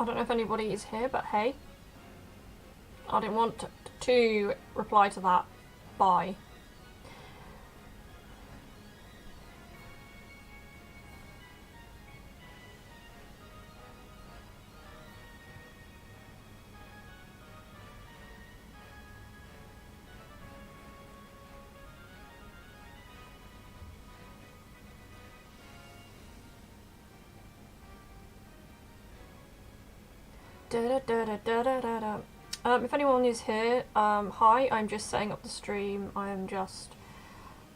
I don't know if anybody is here, but hey. I didn't want to reply to that. Bye. If anyone is here, hi, I'm just setting up the stream. I am just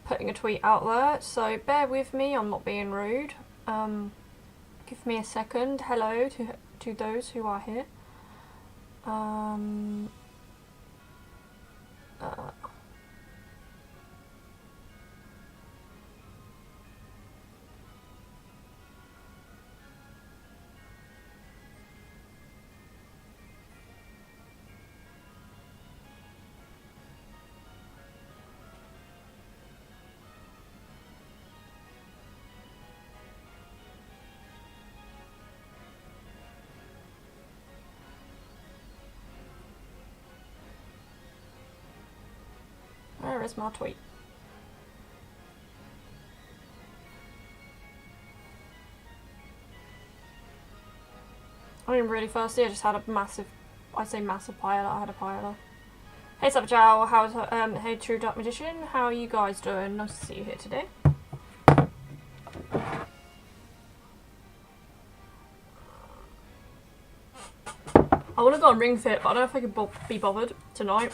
putting a tweet out there, so bear with me, I'm not being rude. Give me a second. Hello to those who are here. Where is my tweet? I'm really thirsty. I just had a massive, I say massive paella. I had a paella. Hey Sabachow, how's hey True Dark Magician? How are you guys doing? Nice to see you here today. I want to go on Ring Fit, but I don't know if I can be bothered tonight.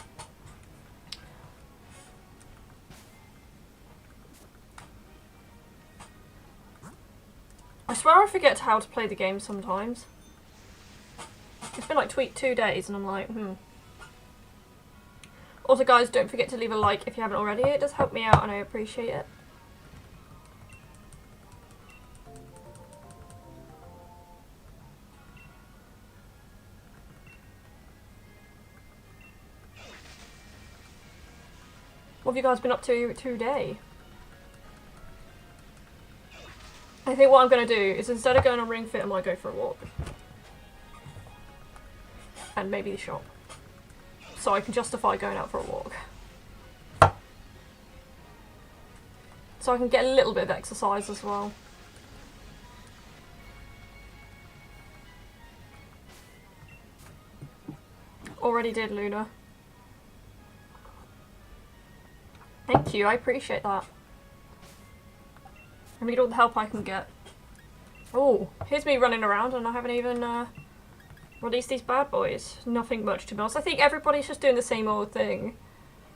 I swear I forget how to play the game sometimes. It's been like 2 days and I'm like, Also guys, don't forget to leave a like if you haven't already. It does help me out and I appreciate it. What have you guys been up to today? I think what I'm going to do is instead of going on Ring Fit, I might go for a walk. And maybe the shop. So I can justify going out for a walk. So I can get a little bit of exercise as well. Already did, Luna. Thank you, I appreciate that. I need all the help I can get. Oh, here's me running around and I haven't even released these bad boys. Nothing much to be honest. I think everybody's just doing the same old thing.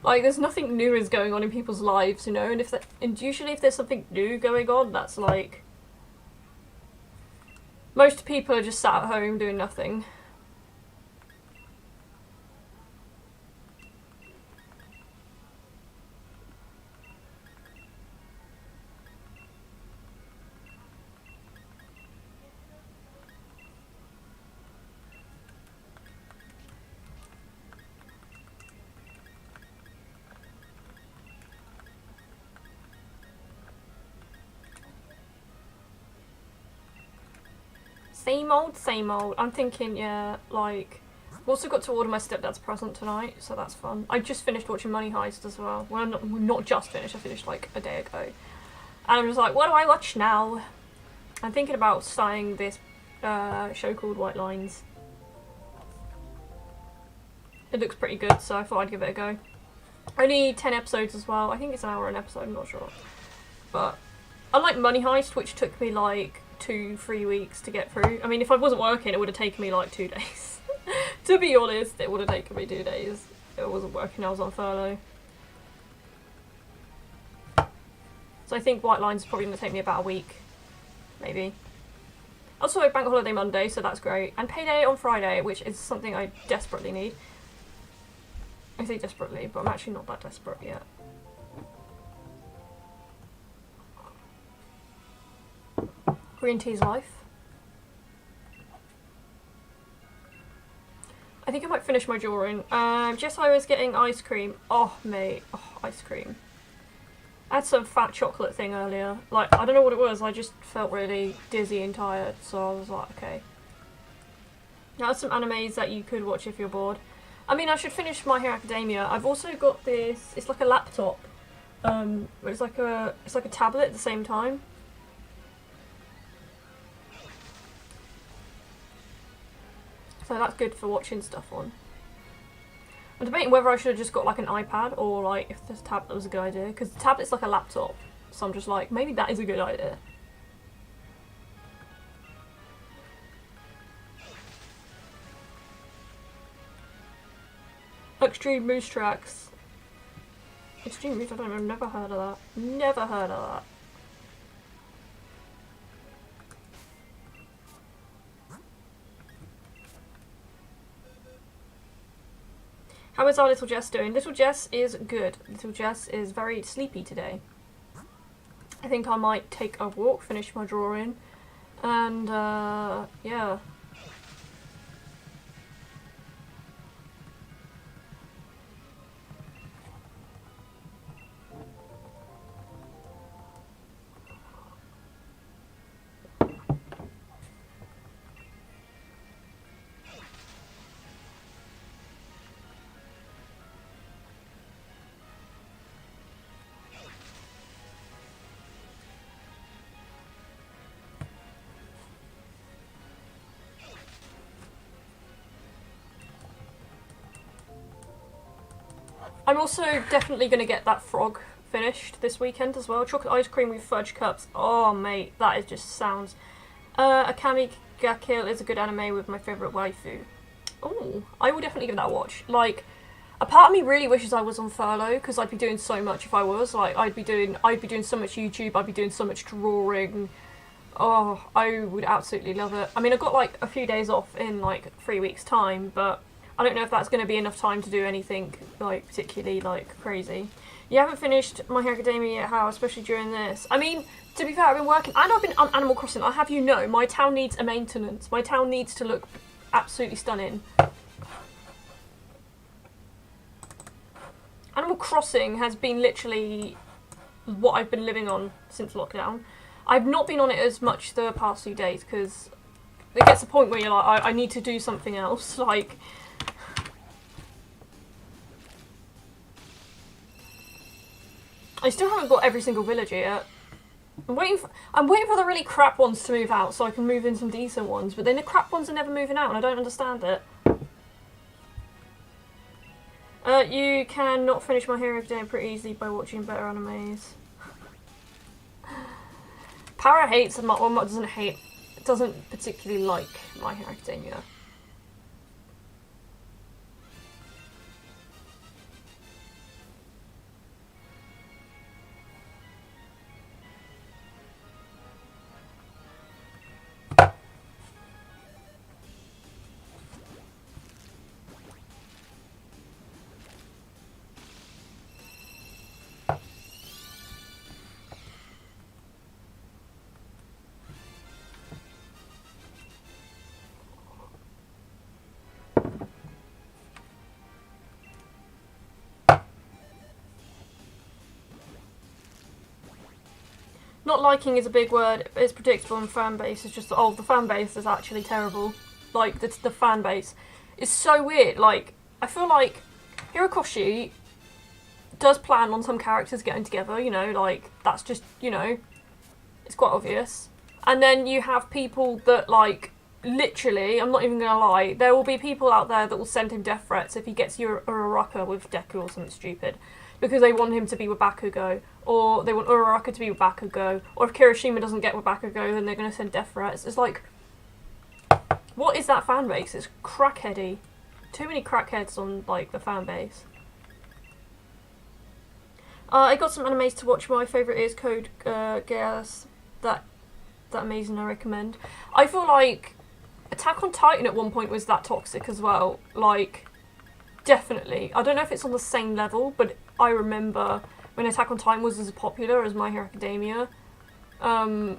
Like, there's nothing new is going on in people's lives, you know, and usually if there's something new going on, that's like... Most people are just sat at home doing nothing. Same old, same old. I'm thinking, yeah, like... I've also got to order my stepdad's present tonight, so that's fun. I just finished watching Money Heist as well. Well, not just finished, I finished like a day ago. And I'm just like, what do I watch now? I'm thinking about starting this show called White Lines. It looks pretty good, so I thought I'd give it a go. Only 10 episodes as well. I think it's an hour an episode, I'm not sure. But unlike Money Heist, which took me like 2-3 weeks to get through. I mean, if I wasn't working, it would have taken me like 2 days. To be honest, it would have taken me 2 days. If I wasn't working, I was on furlough. So I think White Lines is probably going to take me about a week. Maybe. Also, Bank Holiday Monday, so that's great. And payday on Friday, which is something I desperately need. I say desperately, but I'm actually not that desperate yet. Green tea's life. I think I might finish my drawing. Just I was getting ice cream. Oh, mate. Oh, ice cream. I had some fat chocolate thing earlier. Like, I don't know what it was. I just felt really dizzy and tired. So I was like, okay. Now, some animes that you could watch if you're bored. I mean, I should finish My Hero Academia. I've also got this. It's like a laptop. It's like a tablet at the same time. So that's good for watching stuff on. I'm debating whether I should have just got like an iPad or like if this tablet was a good idea, because the tablet's like a laptop. So I'm just like, maybe that is a good idea. Extreme Moose Tracks. Extreme Moose, I don't know, I've never heard of that. Never heard of that. How is our little Jess doing? Little Jess is good. Little Jess is very sleepy today. I think I might take a walk, finish my drawing, and yeah. I'm also definitely going to get that frog finished this weekend as well. Chocolate ice cream with fudge cups. Oh, mate, that is just sounds... Akame ga Kill is a good anime with my favourite waifu. Oh, I will definitely give that a watch. Like, a part of me really wishes I was on furlough, because I'd be doing so much if I was. Like, I'd be doing so much YouTube, I'd be doing so much drawing. Oh, I would absolutely love it. I mean, I've got like a few days off in like 3 weeks' time, but I don't know if that's going to be enough time to do anything like particularly like crazy. You haven't finished My Hero Academia yet, how? Especially during this. I mean, to be fair, I've been working, and I've been on Animal Crossing. I have you know, my town needs a maintenance. My town needs to look absolutely stunning. Animal Crossing has been literally what I've been living on since lockdown. I've not been on it as much the past few days because it gets to a point where you're like, I need to do something else. Like, I still haven't got every single villager yet. I'm waiting for the really crap ones to move out so I can move in some decent ones, but then the crap ones are never moving out and I don't understand it. You can not finish My Hero Academia pretty easily by watching better animes. Para hates, well, doesn't particularly like My Hero Academia. Not liking is a big word, it's predictable, and fan base is just, oh, the fan base is actually terrible. Like, the fan base is so weird. Like, I feel like Hirokoshi does plan on some characters getting together, you know, like, that's just, you know, it's quite obvious. And then you have people that, like, literally, I'm not even gonna lie, there will be people out there that will send him death threats if he gets Uraraka with Deku or something stupid. Because they want him to be with Bakugo, or they want Uraraka to be with Bakugo, or if Kirishima doesn't get with Bakugo, then they're going to send death threats. It's like, what is that fan base? It's crackheady. Too many crackheads on, like, the fan base. I got some animes to watch. My favourite is Code Geass. That amazing, I recommend. I feel like Attack on Titan at one point was that toxic as well. Like, definitely. I don't know if it's on the same level, but I remember when Attack on Titan was as popular as My Hero Academia. I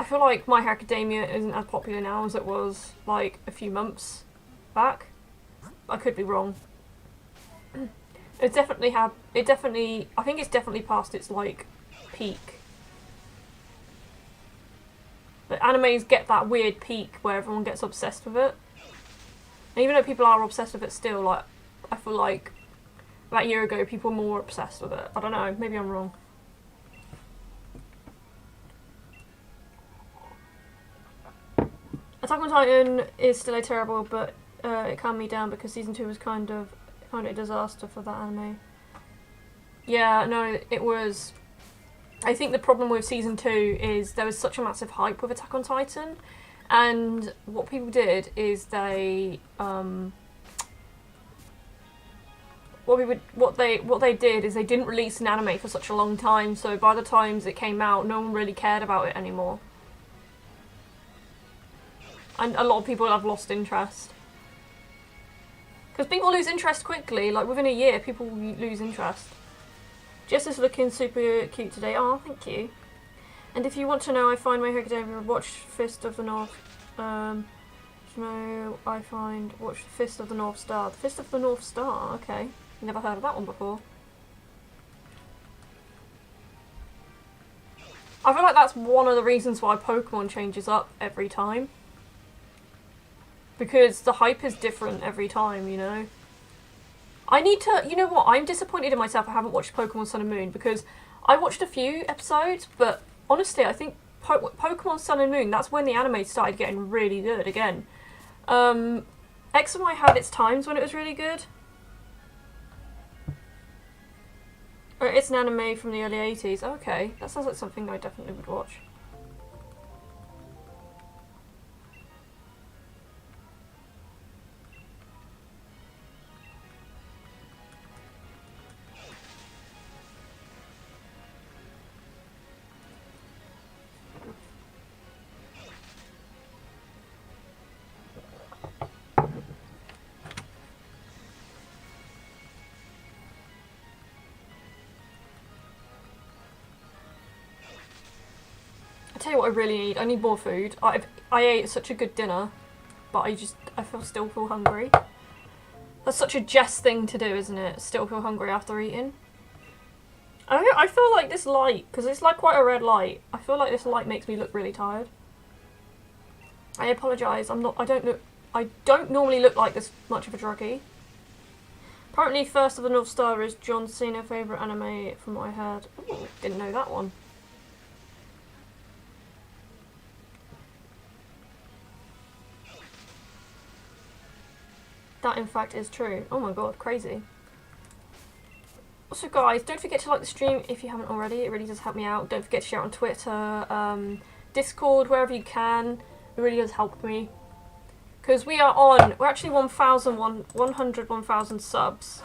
feel like My Hero Academia isn't as popular now as it was like a few months back. I could be wrong. I think it's definitely past its like peak. But animes get that weird peak where everyone gets obsessed with it. And even though people are obsessed with it still, like, I feel like about a year ago people were more obsessed with it. I don't know, maybe I'm wrong. Attack on Titan is still terrible, but it calmed me down because season 2 was kind of a disaster for that anime. Yeah, no, it was. I think the problem with season 2 is there was such a massive hype with Attack on Titan, and what people did is they what they did is they didn't release an anime for such a long time, so by the times it came out, no one really cared about it anymore. And a lot of people have lost interest. Because people lose interest quickly, like within a year people lose interest. Jess is looking super cute today. Oh, thank you. And if you want to know, I find My Hero Academia, watch Fist of the North. Watch Fist of the North Star. The Fist of the North Star, okay. Never heard of that one before. I feel like that's one of the reasons why Pokemon changes up every time. Because the hype is different every time, you know? I need to, you know what, I'm disappointed in myself I haven't watched Pokemon Sun and Moon, because I watched a few episodes, but honestly I think Pokemon Sun and Moon, that's when the anime started getting really good again. X and Y had its times when it was really good. It's an anime from the early 80s, okay, that sounds like something I definitely would watch. I tell you what I really need. I need more food. I ate such a good dinner, but I still feel hungry. That's such a Jess thing to do, isn't it? Still feel hungry after eating. I feel like this light, because it's like quite a red light, I feel like this light makes me look really tired. I apologise. I don't normally look like this much of a druggie. Apparently First of the North Star is John Cena's favourite anime from what I heard. Ooh, didn't know that one. That in fact is true. Oh my god, crazy. Also guys, don't forget to like the stream if you haven't already, it really does help me out. Don't forget to share it on Twitter, Discord, wherever you can. It really does help me. Because we're actually 1,000 subs.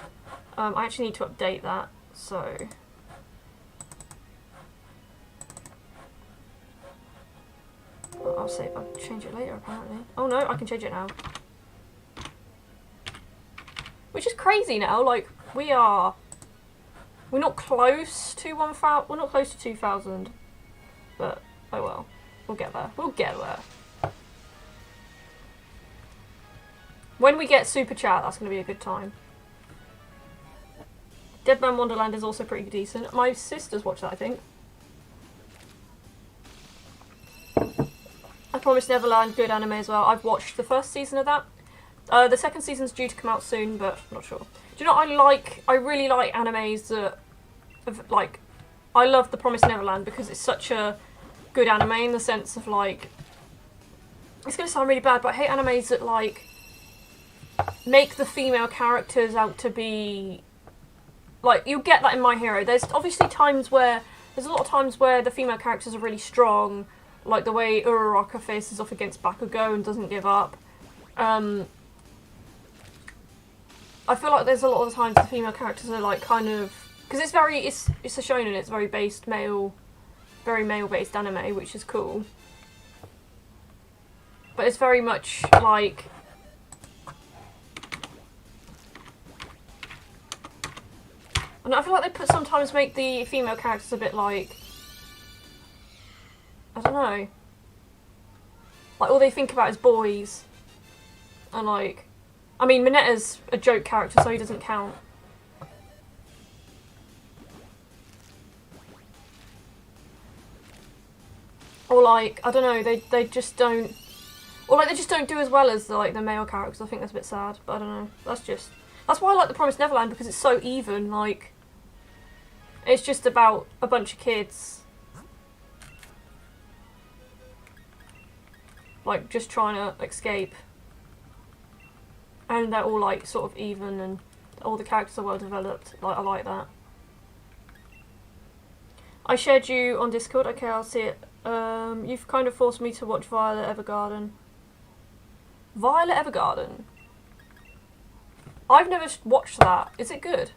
I actually need to update that, so... Well, I'll change it later apparently. Oh no, I can change it now. Which is crazy now, like, we're not close to 1,000, we're not close to 2,000, but, oh well, we'll get there, When we get Super Chat, that's going to be a good time. Dead Man Wonderland is also pretty decent. My sisters watch that, I think. I Promised Neverland, good anime as well. I've watched the first season of that. The second season's due to come out soon, but I'm not sure. Do you know what I really like animes that, like, I love The Promised Neverland because it's such a good anime in the sense of, like, it's going to sound really bad, but I hate animes that, like, make the female characters out to be, like, you get that in My Hero. There's obviously there's a lot of times where the female characters are really strong, like the way Uraraka faces off against Bakugo and doesn't give up. I feel like there's a lot of the times the female characters are like kind of, because it's a shonen, it's very very male-based anime, which is cool. But it's very much like, and I feel like they sometimes make the female characters a bit like, I don't know, like all they think about is boys, and like, I mean, Minetta's a joke character, so he doesn't count. or like I don't know, they just don't, or like they just don't do as well as the male characters. I think that's a bit sad, but I don't know. That's why I like The Promised Neverland, because it's so even. Like, it's just about a bunch of kids, like, just trying to escape, and they're all like sort of even, and all the characters are well developed. Like, I like that. I shared you on Discord. Okay, I'll see it. You've kind of forced me to watch Violet Evergarden. Violet Evergarden? I've never watched that. Is it good?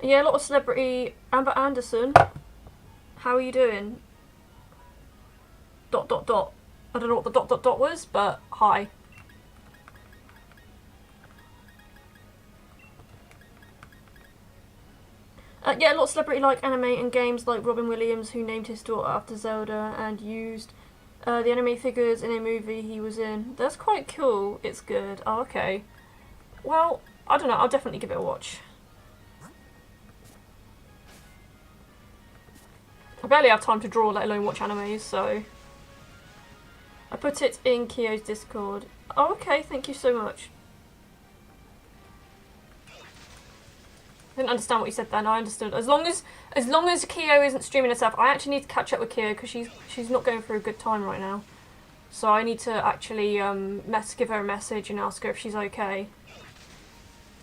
Yeah, a lot of celebrity. Amber Anderson. How are you doing? ... I don't know what the ... was, but hi. Yeah, a lot of celebrity like anime and games, like Robin Williams, who named his daughter after Zelda and used the anime figures in a movie he was in. That's quite cool. It's good. Oh, okay. Well, I don't know. I'll definitely give it a watch. I barely have time to draw, let alone watch animes, so... I put it in Kyo's Discord. Oh, okay. Thank you so much. I didn't understand what you said then. I understood. As long as Kyo isn't streaming herself, I actually need to catch up with Kyo because she's not going through a good time right now. So I need to actually give her a message and ask her if she's okay.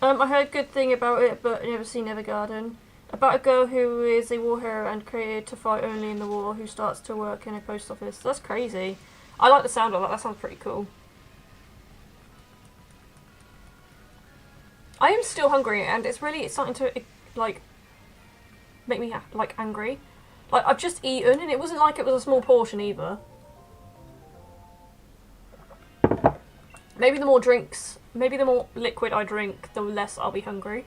I heard good thing about it, but never seen Evergarden. About a girl who is a war hero and created to fight only in the war, who starts to work in a post office. That's crazy. I like the sound of that. That sounds pretty cool. I am still hungry, and it's starting to, like, make me, like, angry. Like, I've just eaten, and it wasn't like it was a small portion either. Maybe the more liquid I drink, the less I'll be hungry.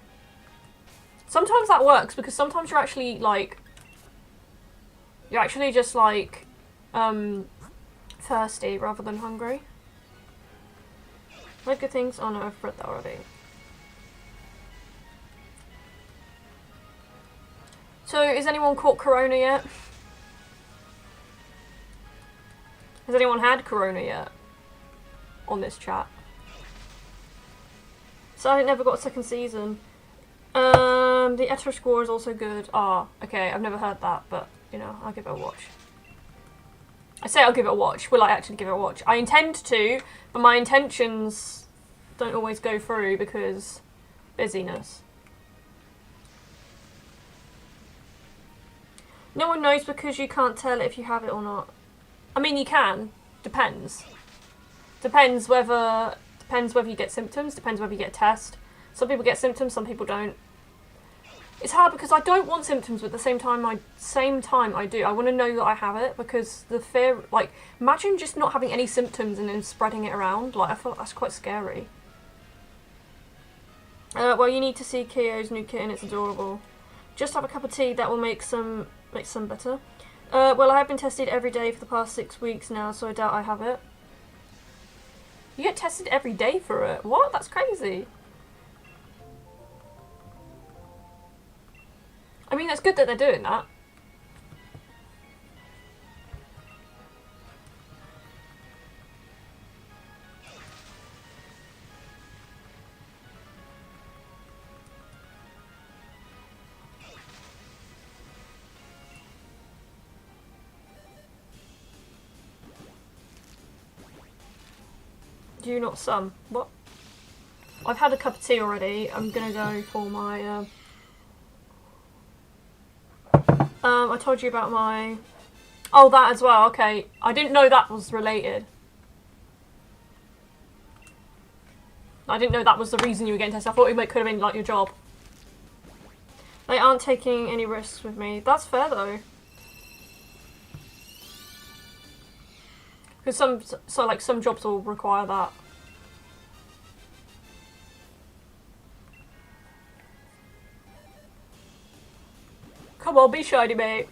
Sometimes that works, because sometimes you're actually, like, just, like, thirsty rather than hungry. Like good things? Oh no, I've read that already. So, is anyone caught Corona yet? Has anyone had Corona yet? On this chat. So I never got a second season. The Etro score is also good. Ah, okay, I've never heard that, but, you know, I'll give it a watch. I say I'll give it a watch. Will I actually give it a watch? I intend to, but my intentions don't always go through because busyness. No one knows because you can't tell if you have it or not. I mean, you can. Depends. Depends whether you get symptoms. Depends whether you get a test. Some people get symptoms, some people don't. It's hard because I don't want symptoms, but at the same time I do. I want to know that I have it because the fear, like, imagine just not having any symptoms and then spreading it around. Like, I feel like that's quite scary. Well, you need to see Kyo's new kitten. It's adorable. Just have a cup of tea. That will make some better. Well, I have been tested every day for the past 6 weeks now, so I doubt I have it. You get tested every day for it? What? That's crazy. I mean, it's good that they're doing that. Do you not some? What? I've had a cup of tea already. I'm gonna go for my, I told you about my... Oh, that as well, okay. I didn't know that was related. I didn't know that was the reason you were getting tested. I thought it could have been, like, your job. They aren't taking any risks with me. That's fair, though. Because some jobs will require that. Come on, be shiny, mate.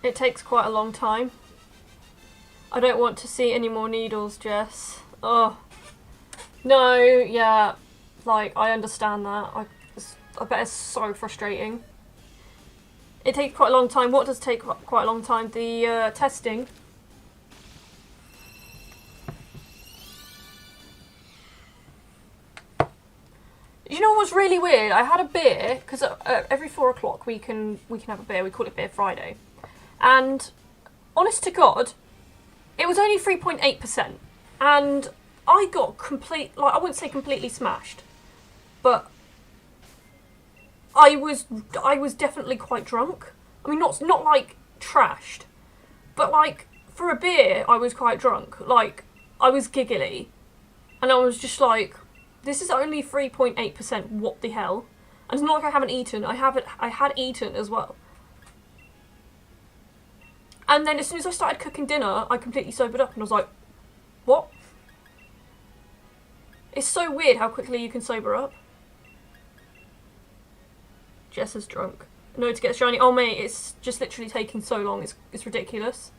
It takes quite a long time. I don't want to see any more needles, Jess. Oh. No, yeah. Like, I understand that. I bet it's so frustrating. It takes quite a long time. What does take quite a long time? The testing. You know what's really weird? I had a beer, because every 4 o'clock we can have a beer. We call it Beer Friday. And, honest to God, it was only 3.8%. And I got I wouldn't say completely smashed, but I was definitely quite drunk. I mean, not like trashed, but like for a beer, I was quite drunk. Like I was giggly, and I was just like, "This is only 3.8%. What the hell?" And it's not like I haven't eaten. I had eaten as well. And then as soon as I started cooking dinner, I completely sobered up, and I was like, "What?" It's so weird how quickly you can sober up. Jess is drunk. No, to get shiny. Oh mate, it's just literally taking so long. It's ridiculous.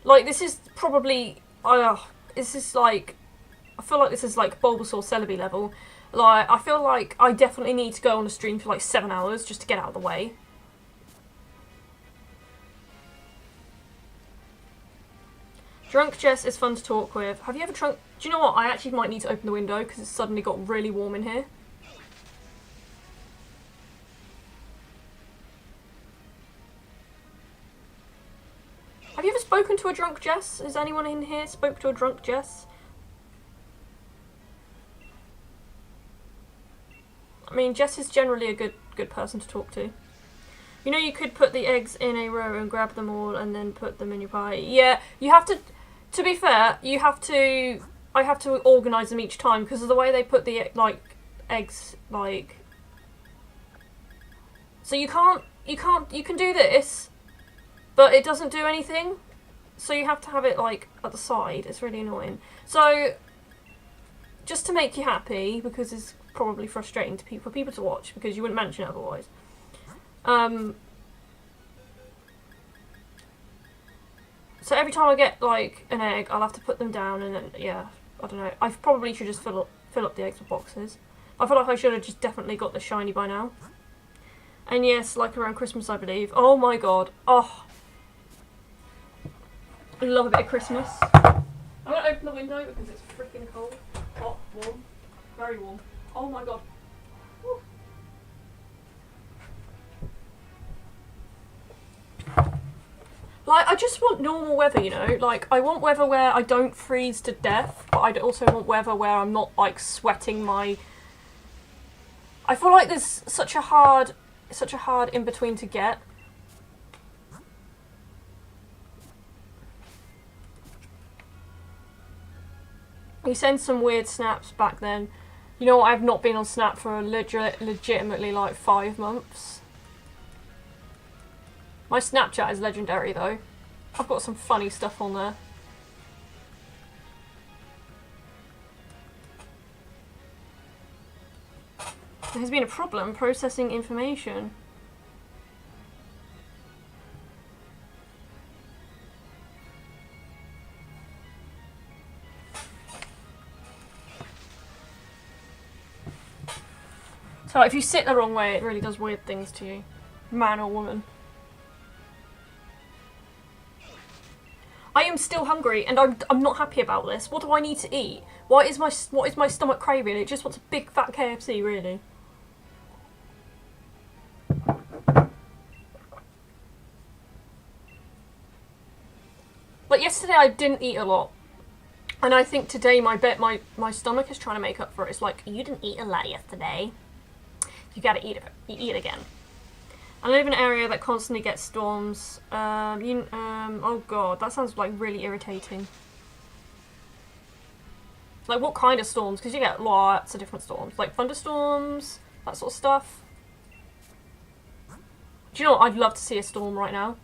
Like this is probably this is like I feel like this is like Bulbasaur Celebi level. Like I feel like I definitely need to go on a stream for like 7 hours just to get out of the way. Drunk Jess is fun to talk with. Have you ever drunk? Do you know what? I actually might need to open the window because it's suddenly got really warm in here. Have you ever spoken to a drunk Jess? Has anyone in here spoke to a drunk Jess? I mean, Jess is generally a good person to talk to. You know, you could put the eggs in a row and grab them all and then put them in your pie. Yeah, you have to. To be fair, you have to. I have to organise them each time because of the way they put the eggs like. So you can do this, but it doesn't do anything. So you have to have it like at the side. It's really annoying. So just to make you happy, because it's probably frustrating to for people to watch because you wouldn't mention it otherwise. So every time I get like an egg, I'll have to put them down, and then yeah, I don't know. I probably should just fill up the eggs with boxes. I feel like I should have just definitely got the shiny by now. And yes, like around Christmas, I believe. Oh my god. Oh, I love a bit of Christmas. I'm gonna open the window because it's freaking cold. Hot, warm, very warm. Oh my god. Woo. Like, I just want normal weather, you know? Like, I want weather where I don't freeze to death, but I also want weather where I'm not, like, sweating my... I feel like there's such a hard in-between to get. You send some weird snaps back then. You know what? I've not been on Snap for legitimately, like, 5 months. My Snapchat is legendary though. I've got some funny stuff on there. There's been a problem processing information. So if you sit the wrong way, it really does weird things to you. Man or woman. I am still hungry, and I'm not happy about this. What do I need to eat? What is my stomach craving? It just wants a big fat KFC, really. Like yesterday, I didn't eat a lot, and I think today my stomach is trying to make up for it. It's like, you didn't eat a lot yesterday. You gotta eat it. You eat again. I live in an area that constantly gets storms. Oh god, that sounds like really irritating. Like what kind of storms? Because you get lots of different storms. Like thunderstorms, that sort of stuff. Do you know what? I'd love to see a storm right now.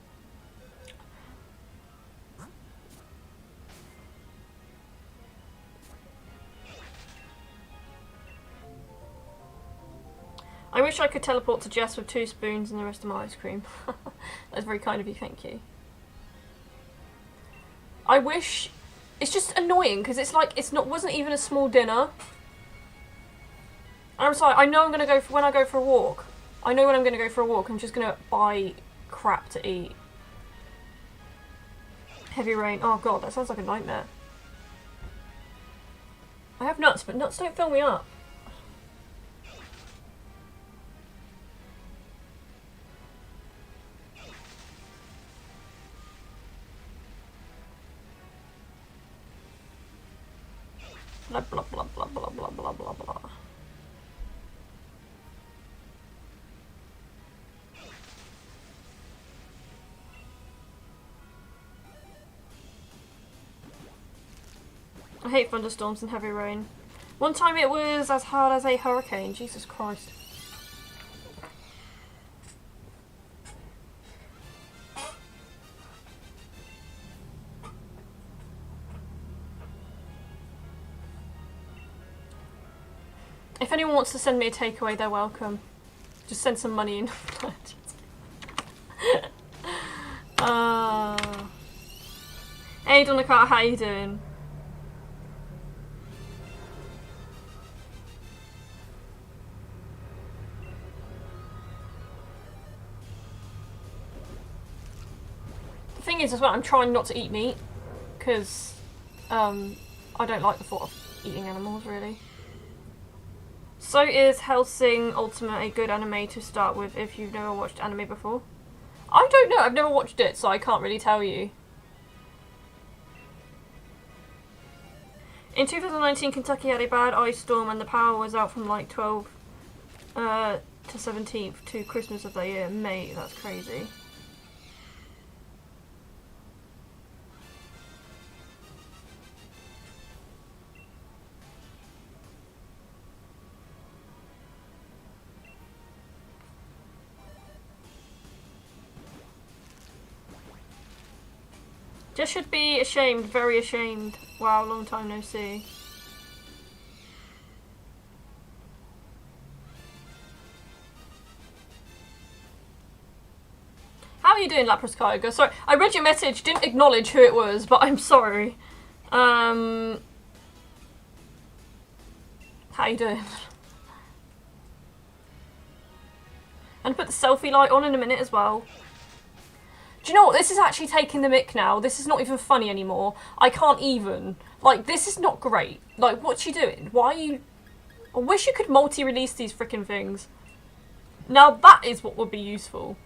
I wish I could teleport to Jess with 2 spoons and the rest of my ice cream. That's very kind of you, thank you. I wish... It's just annoying, because it's like, wasn't even a small dinner. I'm sorry, I know I'm going to go, when I go for a walk, I know when I'm going to go for a walk, I'm just going to buy crap to eat. Heavy rain, oh god, that sounds like a nightmare. I have nuts, but nuts don't fill me up. Blah blah blah blah blah blah blah blah blah. I hate thunderstorms and heavy rain. One time it was as hard as a hurricane. Jesus Christ. If anyone wants to send me a takeaway, they're welcome. Just send some money in. Hey Donnacat, how you doing? The thing is as well, I'm trying not to eat meat, because I don't like the thought of eating animals, really. So is Hellsing Ultimate a good anime to start with if you've never watched anime before? I don't know, I've never watched it, so I can't really tell you. In 2019, Kentucky had a bad ice storm and the power was out from like 12th to 17th to Christmas of that year. Mate, that's crazy. Just should be ashamed, very ashamed. Wow, long time no see. How are you doing, Lapras Kyogre? Sorry, I read your message, didn't acknowledge who it was, but I'm sorry. How you doing? And put the selfie light on in a minute as well. Do you know what? This is actually taking the mick now. This is not even funny anymore. I can't even. Like, this is not great. Like, what's you doing? Why are you... I wish you could multi-release these freaking things. Now that is what would be useful.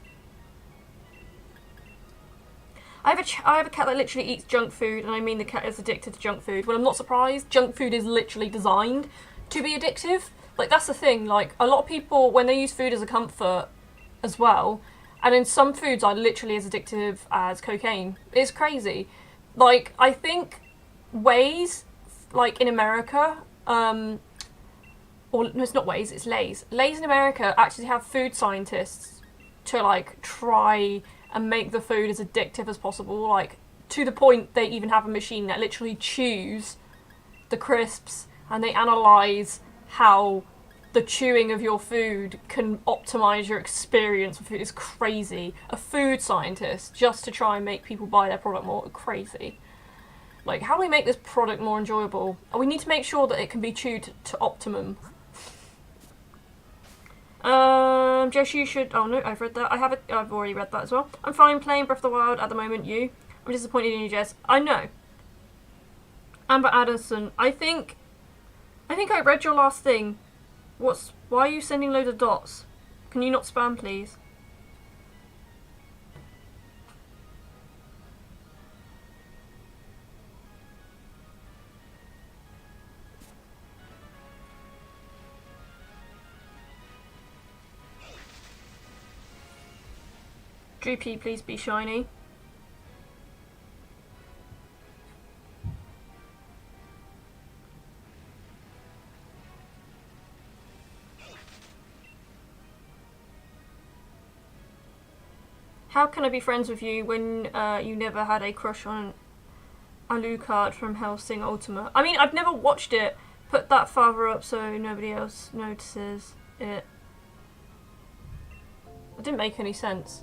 I have a cat that literally eats junk food, and I mean the cat is addicted to junk food. Well, I'm not surprised. Junk food is literally designed to be addictive. Like, that's the thing. Like, a lot of people, when they use food as a comfort as well... And in some foods are literally as addictive as cocaine. It's crazy. Like, I think Ways, like in America, or no, it's not Ways, it's Lay's. Lay's in America actually have food scientists to like try and make the food as addictive as possible. Like, to the point they even have a machine that literally chews the crisps and they analyse how the chewing of your food can optimise your experience with food. Is crazy. A food scientist just to try and make people buy their product more. Crazy. Like, how do we make this product more enjoyable? And we need to make sure that it can be chewed to optimum. Jess, you should... Oh no, I've read that. I've already read that as well. I'm fine playing Breath of the Wild at the moment. You? I'm disappointed in you, Jess. I know. Amber Addison. I think I read your last thing. Why are you sending loads of dots? Can you not spam, please? Dreepy, please be shiny. How can I be friends with you when you never had a crush on Alucard from Hellsing Ultimate? I mean, I've never watched it. Put that farther up so nobody else notices it. That didn't make any sense.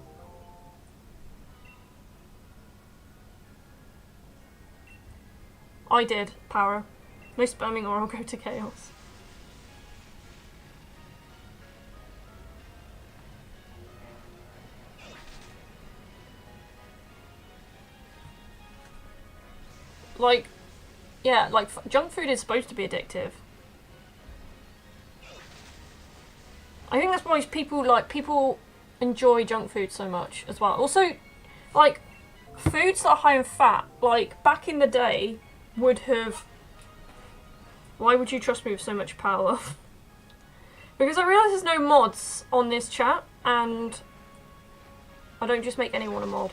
I did, Power. No spamming or I'll go to chaos. Like, yeah, like, junk food is supposed to be addictive. I think that's why people enjoy junk food so much as well. Also, like, foods that are high in fat, like, back in the day, would have... Why would you trust me with so much power? Because I realise there's no mods on this chat, and I don't just make anyone a mod.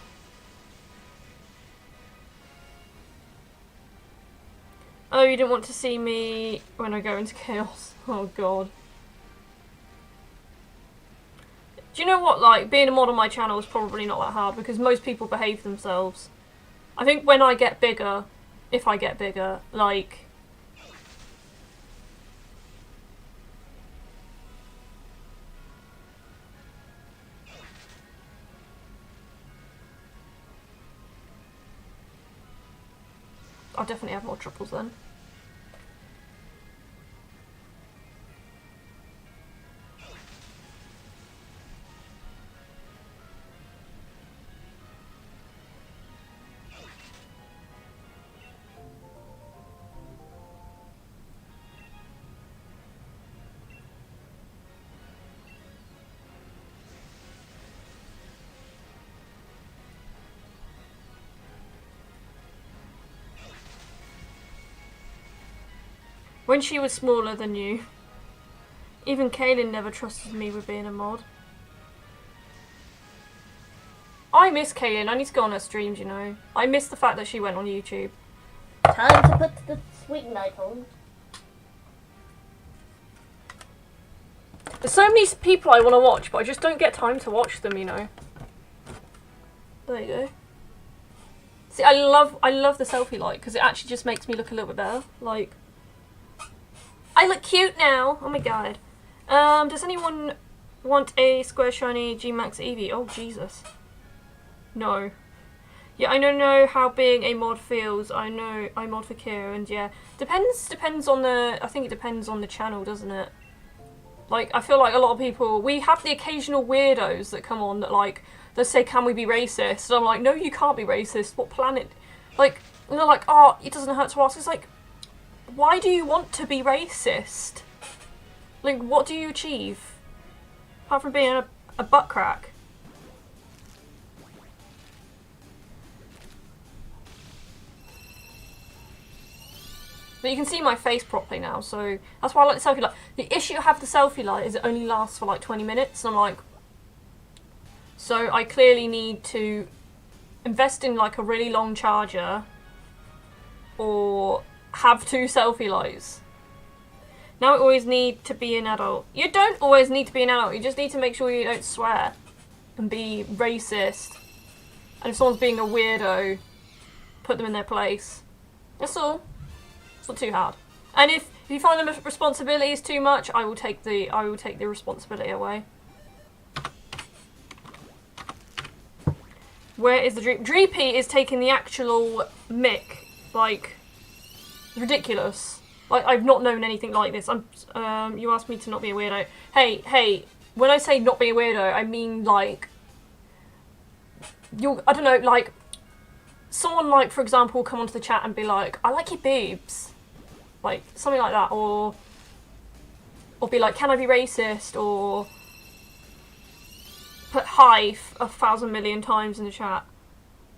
Oh, you didn't want to see me when I go into chaos? Oh god. Do you know what, like, being a mod on my channel is probably not that hard, because most people behave themselves. I think when I get bigger, if I get bigger, like... I'll definitely have more triples then. When she was smaller than you. Even Kaylin never trusted me with being a mod. I miss Kaylin. I need to go on her streams, you know. I miss the fact that she went on YouTube. Time to put the sweet knife on. There's so many people I want to watch, but I just don't get time to watch them, you know. There you go. See, I love the selfie light, because it actually just makes me look a little bit better. Like... I look cute now! Oh my god. Does anyone want a square shiny G-Max Eevee? Oh, Jesus. No. Yeah, I don't know how being a mod feels. I know I mod for Kira, and yeah. Depends on the... I think it depends on the channel, doesn't it? Like, I feel like a lot of people... We have the occasional weirdos that come on that, like, they say, can we be racist? And I'm like, no, you can't be racist. What planet... Like, and they're like, oh, it doesn't hurt to ask. It's like... Why do you want to be racist? Like, what do you achieve? Apart from being a butt crack. But you can see my face properly now, so that's why I like the selfie light. The issue I have with the selfie light is it only lasts for like 20 minutes, and I'm like... So I clearly need to invest in like a really long charger, or... have 2 selfie lights. Now I always need to be an adult. You don't always need to be an adult, you just need to make sure you don't swear and be racist. And if someone's being a weirdo, put them in their place. That's all. It's not too hard. And if you find the responsibility is too much, I will take the responsibility away. Where is the Dreepy? Dreepy is taking the actual mick, like... ridiculous. Like, I've not known anything like this. You asked me to not be a weirdo. Hey, when I say not be a weirdo, I mean, like, I don't know, like, someone, like, for example, come onto the chat and be like, I like your boobs. Like, something like that, or be like, can I be racist, or put hive 1,000 million times in the chat.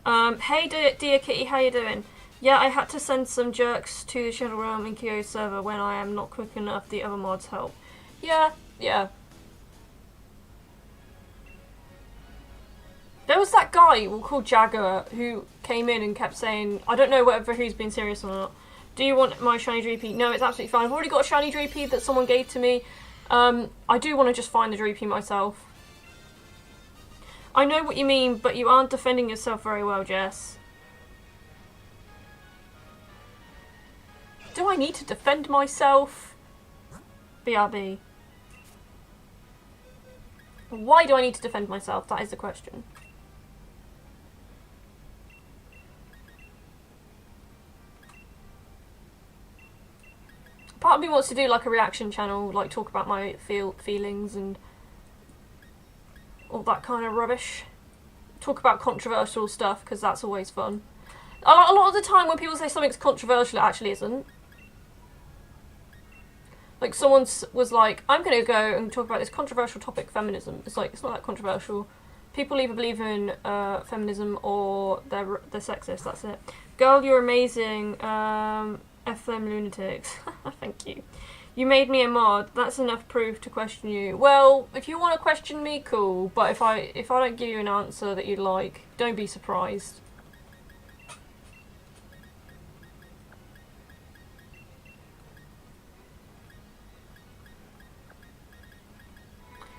Hey, dear Kitty, how you doing? Yeah, I had to send some jerks to the Shadow Realm in Kyo's server when I am not quick enough. The other mods help. Yeah. There was that guy, we'll call Jagger, who came in and kept saying, I don't know whether he's been serious or not. Do you want my shiny Dreepy? No, it's absolutely fine. I've already got a shiny Dreepy that someone gave to me. I do want to just find the Dreepy myself. I know what you mean, but you aren't defending yourself very well, Jess. Do I need to defend myself? BRB. Why do I need to defend myself? That is the question. Part of me wants to do like a reaction channel, like talk about my feelings and all that kind of rubbish. Talk about controversial stuff, because that's always fun. A lot of the time when people say something's controversial, it actually isn't. Like, someone was like, I'm going to go and talk about this controversial topic, feminism. It's like, it's not that controversial. People either believe in feminism or they're sexist, that's it. Girl, you're amazing. F them lunatics. Thank you. You made me a mod. That's enough proof to question you. Well, if you want to question me, cool. But if I don't give you an answer that you like, don't be surprised.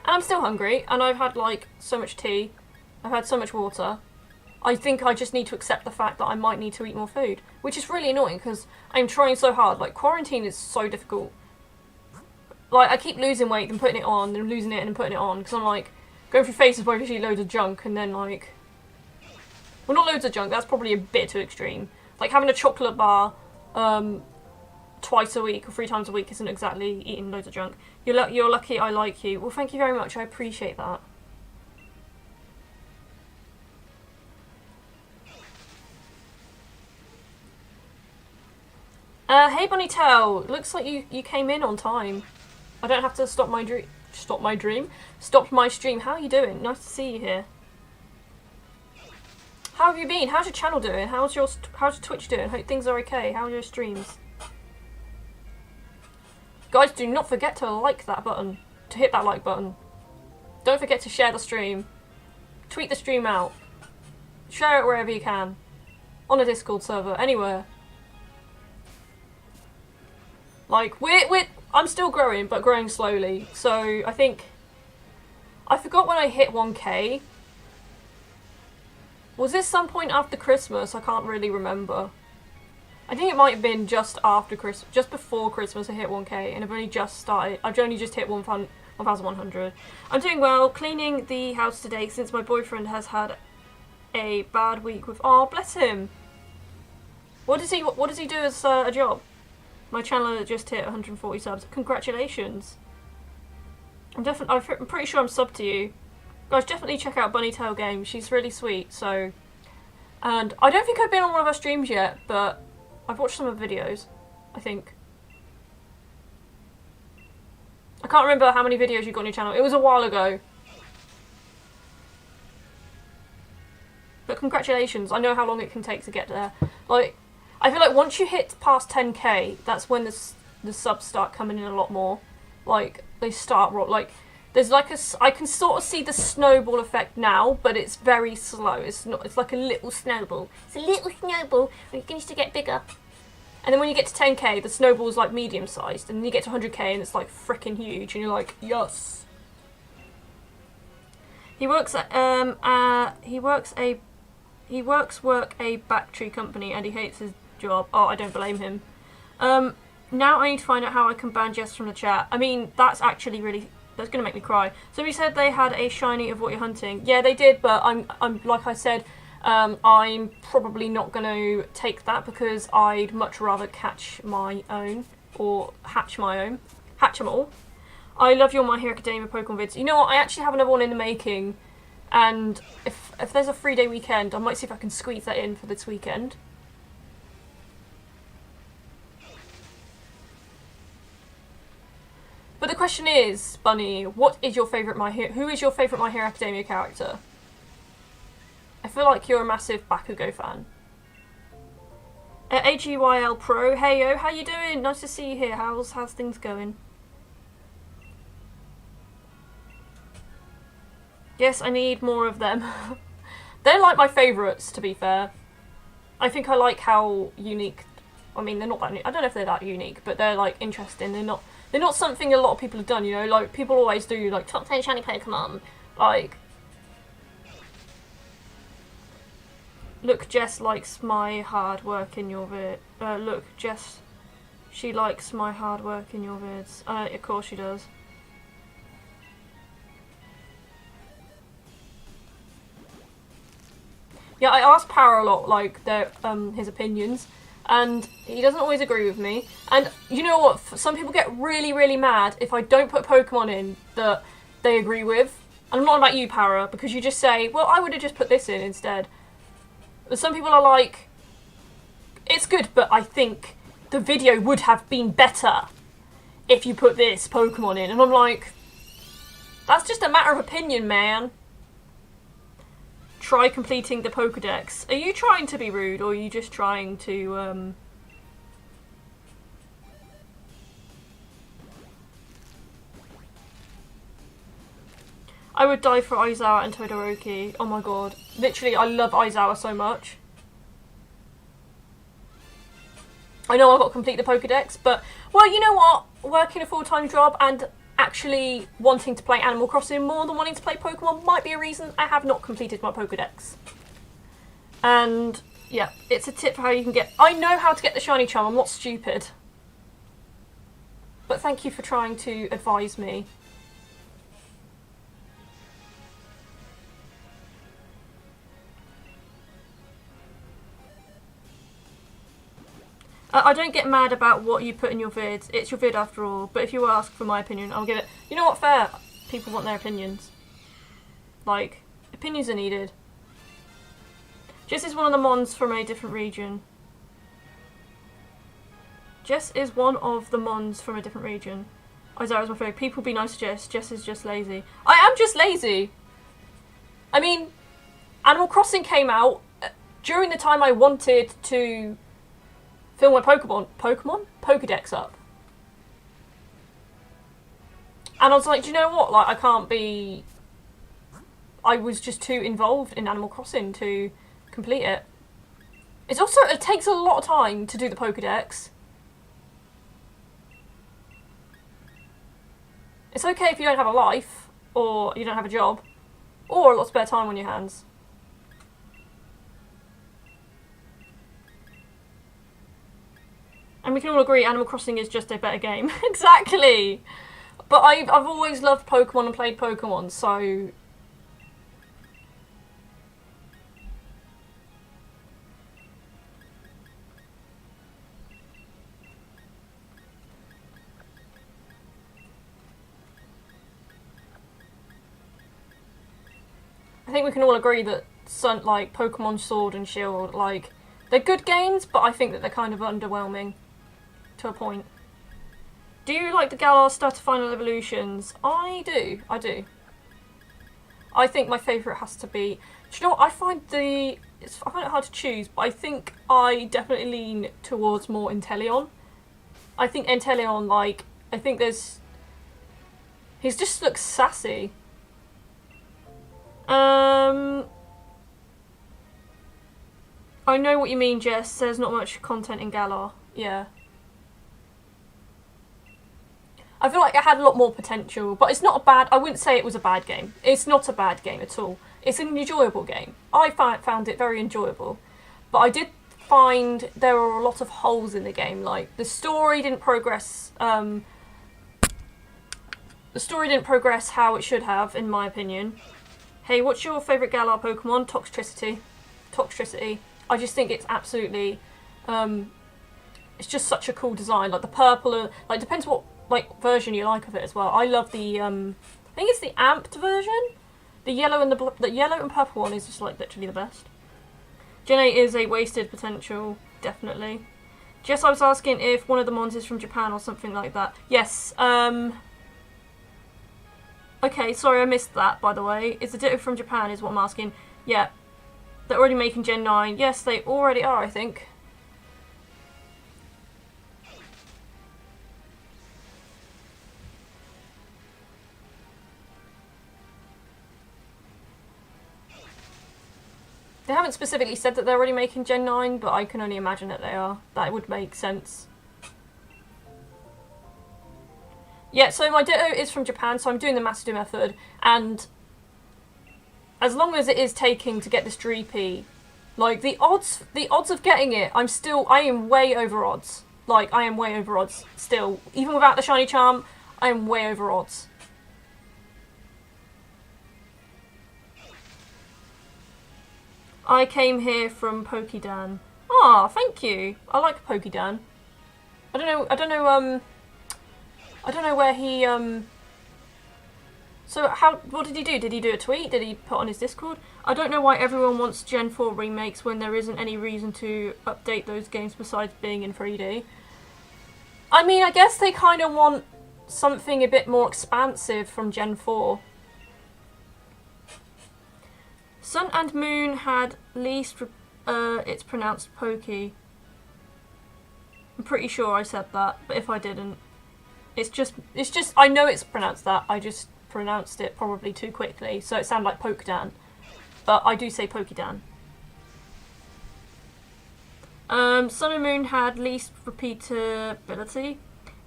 And I'm still hungry, and I've had like so much tea. I've had so much water. I think I just need to accept the fact that I might need to eat more food, which is really annoying because I'm trying so hard. Like, quarantine is so difficult. Like, I keep losing weight and putting it on, then losing it and putting it on, because I'm like going through phases where I just eat loads of junk and then like, well, not loads of junk, that's probably a bit too extreme. Like, having a chocolate bar twice a week or 3 times a week isn't exactly eating loads of junk. You're lucky I like you. Well, thank you very much, I appreciate that. Hey Bunny Tail, looks like you came in on time. I don't have to stop my stream. How are you doing? Nice to see you here. How have you been? How's your channel doing? How's your Twitch doing? Hope things are okay. How are your streams? Guys, do not forget to like that button. To hit that like button. Don't forget to share the stream. Tweet the stream out. Share it wherever you can. On a Discord server, anywhere. Like, I'm still growing, but growing slowly. So, I think... I forgot when I hit 1k. Was this some point after Christmas? I can't really remember. I think it might have been just after Christmas, just before Christmas I hit 1k, and I've only just hit 1,100. I'm doing well, cleaning the house today since my boyfriend has had a bad week with... Oh, bless him! What does he do as a job? My channel just hit 140 subs. Congratulations. I'm pretty sure I'm subbed to you. Guys, definitely check out Bunny Tail Games. She's really sweet, so... And I don't think I've been on one of her streams yet, but I've watched some of her videos, I think. I can't remember how many videos you got on your channel. It was a while ago. But congratulations. I know how long it can take to get there. Like... I feel like once you hit past 10k, that's when the subs start coming in a lot more. Like, they start, like, there's like I can sort of see the snowball effect now, but it's very slow. It's like a little snowball. It's a little snowball, and it begins to get bigger. And then when you get to 10k, the snowball's like medium sized, and then you get to 100k and it's like freaking huge, and you're like, yes. He works a battery company, and he hates his job. Oh, I don't blame him. Now I need to find out how I can ban Jess from the chat. I mean, that's actually really... That's gonna make me cry. Somebody said they had a shiny of what you're hunting. Yeah, they did, but I'm like I said, I'm probably not gonna take that because I'd much rather catch my own or hatch my own. Hatch them all. I love your My Hero Academia Pokemon vids. You know what? I actually have another one in the making, and if there's a 3-day weekend, I might see if I can squeeze that in for this weekend. But the question is, Bunny, what is your favourite who is your favourite My Hero Academia character? I feel like you're a massive Bakugo fan. AGYL Pro, hey yo, how you doing? Nice to see you here. How's things going? Yes, I need more of them. They're like my favourites, to be fair. I think I like how unique... I mean, they're not that... I don't know if they're that unique, but they're, like, interesting. They're not something a lot of people have done, you know? Like, people always do, like, top 10 shiny Pokemon. Like... Look, Jess likes my hard work in your look, Jess... She likes my hard work in your vids. Of course she does. Yeah, I ask Power a lot, like, his opinions, and he doesn't always agree with me. And you know what? Some people get really, really mad if I don't put Pokemon in that they agree with. And I'm not about you, Power, because you just say, well, I would have just put this in instead. But some people are like, it's good, but I think the video would have been better if you put this Pokemon in. And I'm like, that's just a matter of opinion, man. Try completing the Pokedex. Are you trying to be rude, or are you just trying to, I would die for Aizawa and Todoroki. Oh my god. Literally, I love Aizawa so much. I know I've got to complete the Pokedex, but, well, you know what? Working a full-time job and actually wanting to play Animal Crossing more than wanting to play Pokemon might be a reason I have not completed my Pokedex. And, yeah, it's a tip for how you can get... I know how to get the shiny charm, I'm not stupid. But thank you for trying to advise me. I don't get mad about what you put in your vids. It's your vid after all. But if you ask for my opinion, I'll give it... You know what? Fair. People want their opinions. Like, opinions are needed. Jess is one of the mons from a different region. Jess is one of the mons from a different region. Isaiah's my favourite. People be nice to Jess. Jess is just lazy. I am just lazy. I mean, Animal Crossing came out during the time I wanted to... fill my Pokedex up. And I was like, do you know what? Like, I can't be... I was just too involved in Animal Crossing to complete it. It's also, it takes a lot of time to do the Pokedex. It's okay if you don't have a life, or you don't have a job, or a lot of spare time on your hands. And we can all agree Animal Crossing is just a better game. Exactly! But I've always loved Pokemon and played Pokemon, so... I think we can all agree that like Pokemon Sword and Shield, like, they're good games, but I think that they're kind of underwhelming. To a point. Do you like the Galar stuff to Final Evolutions? I do. I think my favourite has to be... Do you know what? I find it hard to choose, but I think I definitely lean towards more Inteleon. I think Inteleon, like, I think there's... He just looks sassy. I know what you mean, Jess. There's not much content in Galar. Yeah. I feel like it had a lot more potential, but it's not a bad... I wouldn't say it was a bad game. It's not a bad game at all. It's an enjoyable game. I found it very enjoyable. But I did find there were a lot of holes in the game. Like, the story didn't progress... the story didn't progress how it should have, in my opinion. Hey, what's your favourite Galar Pokemon? Toxtricity. I just think it's absolutely... it's just such a cool design. Like, the purple... Like, depends what... like version you like of it as well. I love the I think it's the amped version. The yellow and the yellow and purple one is just like literally the best. Gen 8 is a wasted potential, definitely. Jess, I was asking if one of the mons is from Japan or something like that. Yes. Okay, sorry I missed that, by the way. Is the Ditto from Japan is what I'm asking. Yeah. They're already making Gen 9. Yes, they already are, I think. They haven't specifically said that they're already making Gen 9, but I can only imagine that they are. That would make sense. Yeah, so my Ditto is from Japan, so I'm doing the Master method, and as long as it is taking to get this Dreepy, like, the odds of getting it, I am way over odds. Like, I am way over odds still. Even without the shiny charm, I am way over odds. I came here from Pokedan. Ah, thank you. I like Pokedan. I don't know where he, So what did he do? Did he do a tweet? Did he put on his Discord? I don't know why everyone wants Gen 4 remakes when there isn't any reason to update those games besides being in 3D. I mean, I guess they kind of want something a bit more expansive from Gen 4. Sun and Moon had least, it's pronounced Pokey. I'm pretty sure I said that, but if I didn't, it's just, I know it's pronounced that, I just pronounced it probably too quickly, so it sounded like Pokedan. But I do say Pokedan. Sun and Moon had least repeatability.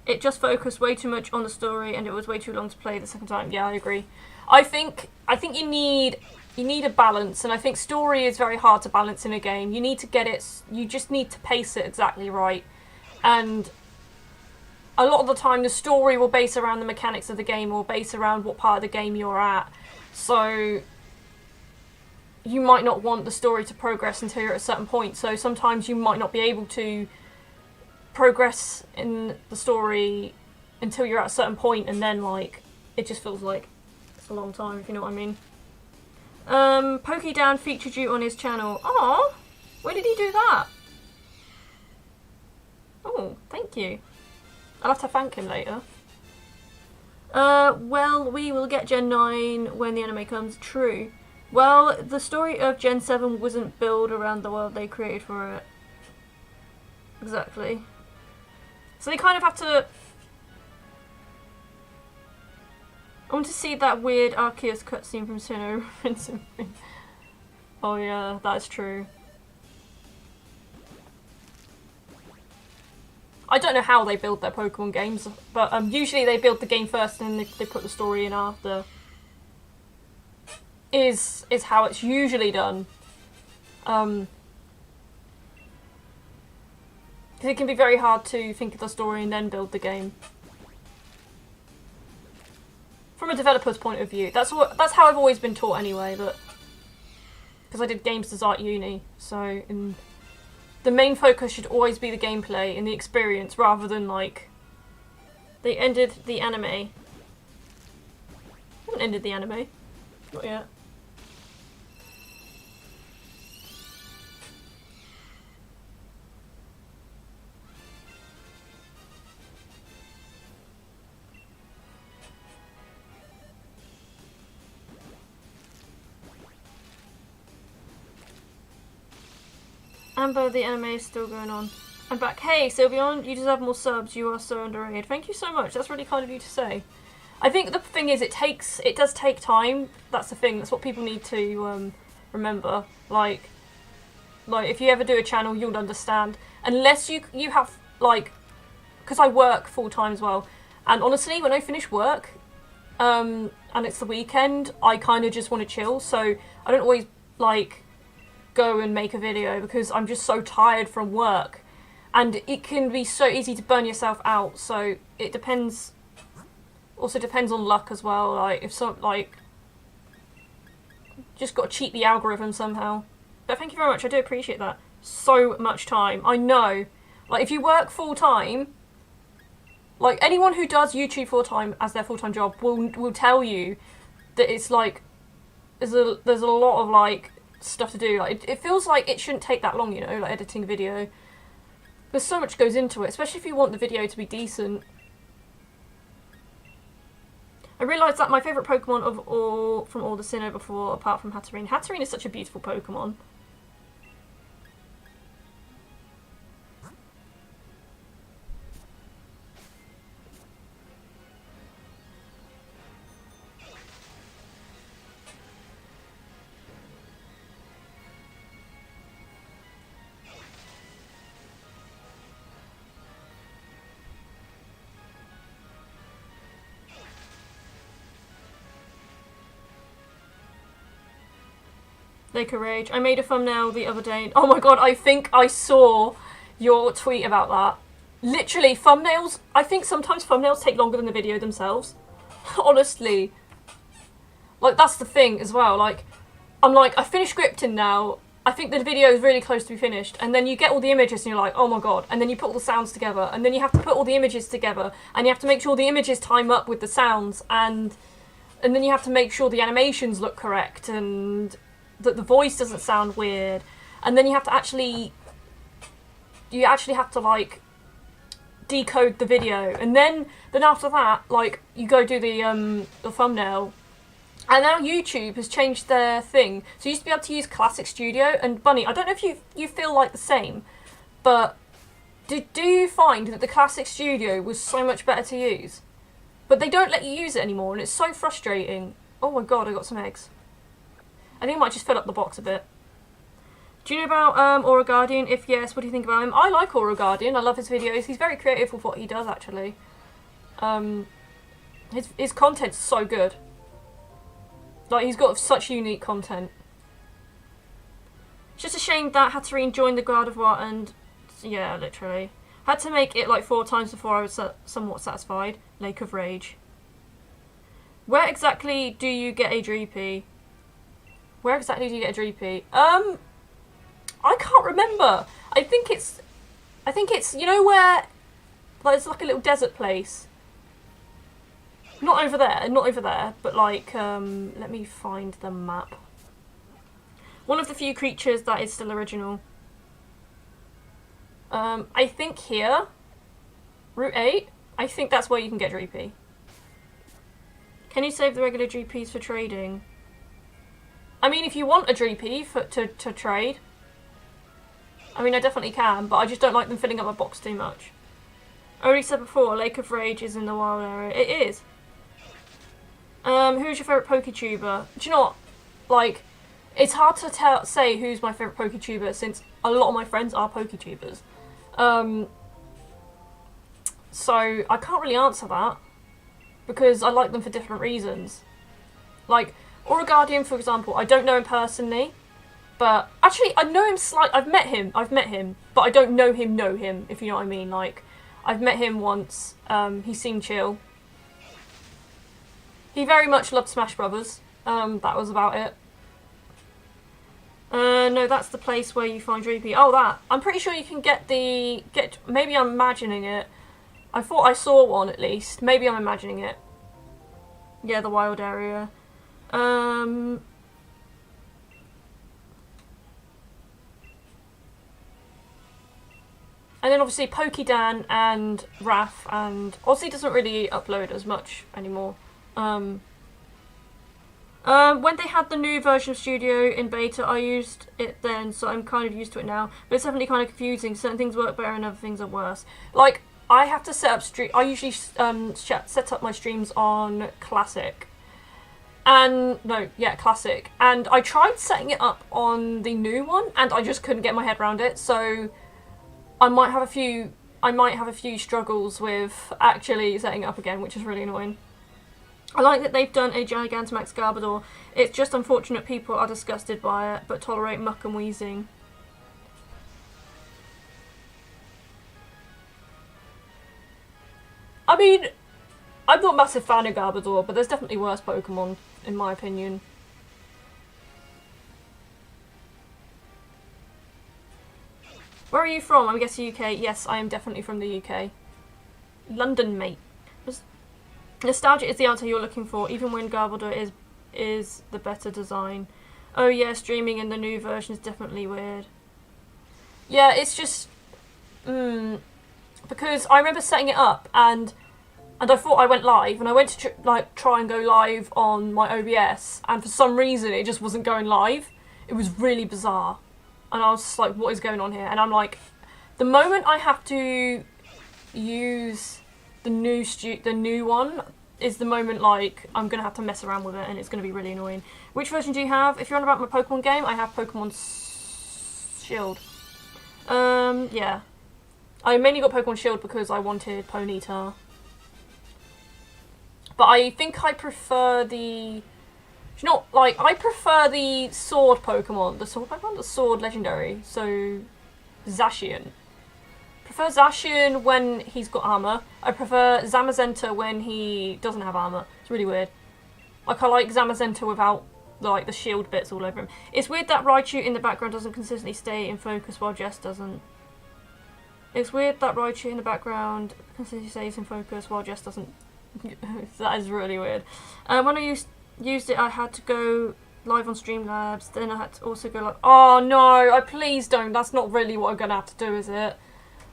It just focused way too much on the story and it was way too long to play the second time. Yeah, I agree. I think you need a balance, and I think story is very hard to balance in a game. You need to get it, you just need to pace it exactly right. And a lot of the time the story will base around the mechanics of the game or base around what part of the game you're at. So you might not want the story to progress until you're at a certain point. So sometimes you might not be able to progress in the story until you're at a certain point, and then like it just feels like it's a long time, if you know what I mean. Pokedan featured you on his channel. Oh, where did he do that? Oh, thank you. I'll have to thank him later. Well, we will get Gen 9 when the anime comes. True. Well, the story of Gen 7 wasn't built around the world they created for it. Exactly. So they kind of have to... I want to see that weird Arceus cutscene from Sinnoh. Oh yeah, that's true. I don't know how they build their Pokemon games, but usually they build the game first and then they put the story in after. Is how it's usually done. Because it can be very hard to think of the story and then build the game. From a developer's point of view, that's how I've always been taught anyway. But because I did games design at uni, so the main focus should always be the gameplay and the experience, rather than like they ended the anime. I haven't ended the anime, not yet. Amber, the anime is still going on. I'm back. Hey, Sylveon, you deserve more subs. You are so underrated. Thank you so much. That's really kind of you to say. I think the thing is, it does take time. That's the thing. That's what people need to remember. Like if you ever do a channel, you'll understand. Unless you have like, because I work full time as well. And honestly, when I finish work, and it's the weekend, I kind of just want to chill. So I don't always like go and make a video because I'm just so tired from work, and it can be so easy to burn yourself out. So it depends. Also depends on luck as well. Like if some just got to cheat the algorithm somehow. But thank you very much. I do appreciate that. So much time. I know. Like if you work full time, like anyone who does YouTube full time as their full time job will tell you that it's like there's a lot of like stuff to do. Like it feels like it shouldn't take that long, you know, like editing a video. There's so much goes into it, especially if you want the video to be decent. I realised that my favourite Pokemon from all the Sinnoh before, apart from Hatterene. Hatterene is such a beautiful Pokemon. Lake of Rage. I made a thumbnail the other day. Oh my god, I think I saw your tweet about that. Literally, thumbnails, I think sometimes thumbnails take longer than the video themselves. Honestly. Like, that's the thing as well. Like, I'm like, I finished scripting now, I think the video is really close to be finished, and then you get all the images and you're like, oh my god, and then you put all the sounds together, and then you have to put all the images together, and you have to make sure the images time up with the sounds, and then you have to make sure the animations look correct, and that the voice doesn't sound weird, and then you have to actually have to, like, decode the video, and then after that, like, you go do the thumbnail. And now YouTube has changed their thing. So you used to be able to use Classic Studio, and Bunny, I don't know if you feel like the same, but do you find that the Classic Studio was so much better to use? But they don't let you use it anymore, and it's so frustrating. Oh my god, I got some eggs. I think I might just fill up the box a bit. Do you know about Aura Guardian? If yes, what do you think about him? I like Aura Guardian, I love his videos. He's very creative with what he does, actually. His content's so good. Like, he's got such unique content. It's just a shame that Hatterene joined the God of War and... yeah, literally. Had to make it like 4 times before I was somewhat satisfied. Lake of Rage. Where exactly do you get a Dreepy? Where exactly do you get a Dreepy? I can't remember. I think it's, you know where... like, it's like a little desert place. Not over there, but like, let me find the map. One of the few creatures that is still original. I think here, Route 8, I think that's where you can get Dreepy. Can you save the regular Dreepies for trading? I mean, if you want a Dreepy to trade, I mean, I definitely can, but I just don't like them filling up my box too much. I already said before, Lake of Rage is in the wild area. It is. Who's your favourite PokeTuber? Do you know what? Like, it's hard to say who's my favourite PokeTuber since a lot of my friends are PokeTubers. So I can't really answer that because I like them for different reasons. Like, Aura Guardian, for example, I don't know him personally, but actually I know him I've met him, but I don't know him, if you know what I mean. Like, I've met him once, he seemed chill. He very much loved Smash Brothers. That was about it. No, that's the place where you find Dreepy. Oh, that. I'm pretty sure you can maybe I'm imagining it. I thought I saw one at least. Maybe I'm imagining it. Yeah, the wild area. And then obviously Pokedan and Raph, and Ozzy doesn't really upload as much anymore. When they had the new version of Studio in beta, I used it then, so I'm kind of used to it now. But it's definitely kind of confusing. Certain things work better and other things are worse. Like, I have to set up I usually set up my streams on Classic. Classic. And I tried setting it up on the new one, and I just couldn't get my head around it. So I might have a few struggles with actually setting it up again, which is really annoying. I like that they've done a Gigantamax Garbodor. It's just unfortunate people are disgusted by it, but tolerate muck and wheezing. I mean, I'm not a massive fan of Garbodor, but there's definitely worse Pokemon, in my opinion. Where are you from? I'm guessing UK. Yes, I am definitely from the UK. London, mate. Nostalgia is the answer you're looking for, even when Garbodor is the better design. Oh yeah, streaming in the new version is definitely weird. Yeah, it's just... because I remember setting it up, and I thought I went live, and I went to try and go live on my OBS, and for some reason it just wasn't going live. It was really bizarre. And I was just like, what is going on here? And I'm like, the moment I have to use the new one is the moment, like, I'm going to have to mess around with it, and it's going to be really annoying. Which version do you have? If you're on about my Pokemon game, I have Pokemon Shield. Yeah. I mainly got Pokemon Shield because I wanted Ponyta. But I think I prefer the... I prefer the Sword Pokemon. The Sword Legendary. So, Zacian. Prefer Zacian when he's got armor. I prefer Zamazenta when he doesn't have armor. It's really weird. Like, I like Zamazenta without like the shield bits all over him. It's weird that Raichu in the background doesn't consistently stay in focus while Jess doesn't. It's weird that Raichu in the background consistently stays in focus while Jess doesn't. That is really weird. When I used it, I had to go live on Streamlabs. Then I had to also go like, oh no, please don't. That's not really what I'm gonna have to do, is it?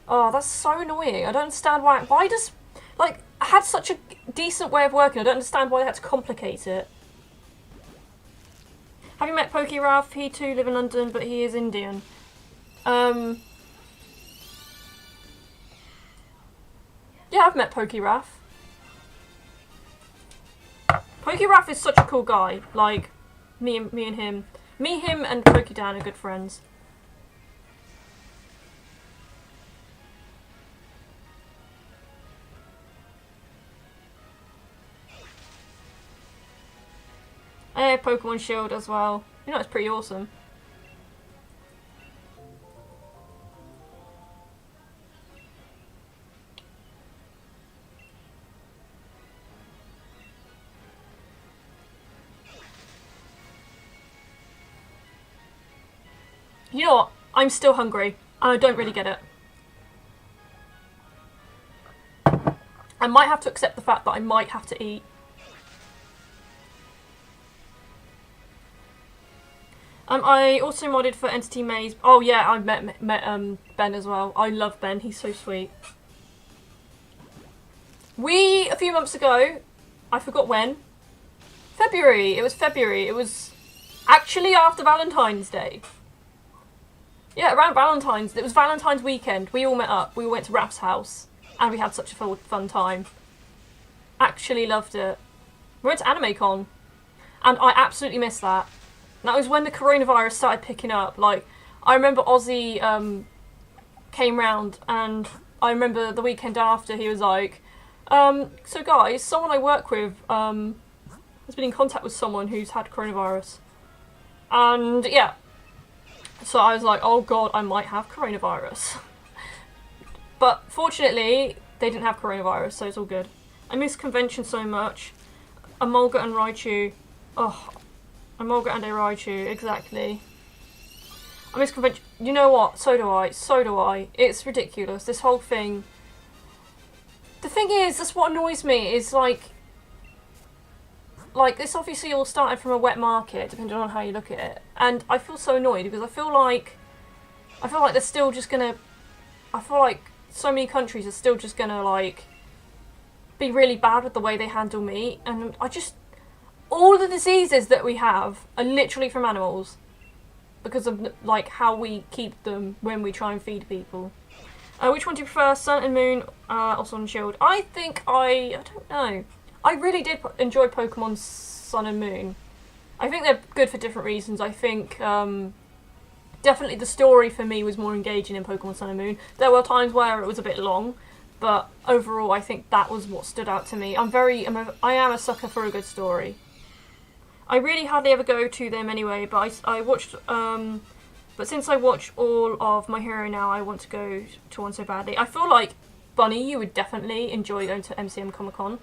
Oh, that's so annoying. I don't understand why. Why does, like, I had such a decent way of working. I don't understand why they had to complicate it. Have you met Pokey Ralph? He too lives in London, but he is Indian. Yeah, I've met Pokey Ralph. Pokey Ralph is such a cool guy. Like, me and him. Him and Pokey Dan are good friends. I have Pokemon Shield as well. You know, it's pretty awesome. You know what? I'm still hungry, and I don't really get it. I might have to accept the fact that I might have to eat. I also modded for Entity Maze. Oh yeah, I met Ben as well. I love Ben, he's so sweet. A few months ago, I forgot when. February, it was February. It was actually after Valentine's Day. Yeah, around Valentine's. It was Valentine's weekend. We all met up. We all went to Raph's house. And we had such a fun time. Actually loved it. We went to AnimeCon. And I absolutely missed that. That was when the coronavirus started picking up. Like, I remember Ozzy came round, and I remember the weekend after he was like, so guys, someone I work with has been in contact with someone who's had coronavirus. And yeah. So I was like, oh god, I might have coronavirus. But fortunately, they didn't have coronavirus, so it's all good. I miss convention so much. Emolga and Raichu. Oh, Emolga and a Raichu, exactly. I miss convention. You know what? So do I. So do I. It's ridiculous. This whole thing. The thing is, that's what annoys me, is like this obviously all started from a wet market, depending on how you look at it. And I feel so annoyed because I feel like they're still just gonna, I feel like so many countries are still just gonna like be really bad with the way they handle meat, and all the diseases that we have are literally from animals because of like how we keep them when we try and feed people. Which one do you prefer, Sun and Moon or Sun and Shield? I think I don't know. I really did enjoy Pokemon Sun and Moon. I think they're good for different reasons. I think definitely the story for me was more engaging in Pokemon Sun and Moon. There were times where it was a bit long, but overall I think that was what stood out to me. I am a sucker for a good story. I really hardly ever go to them anyway, but I watched, but since I watch all of My Hero now, I want to go to one so badly. I feel like, Bunny, you would definitely enjoy going to MCM Comic Con.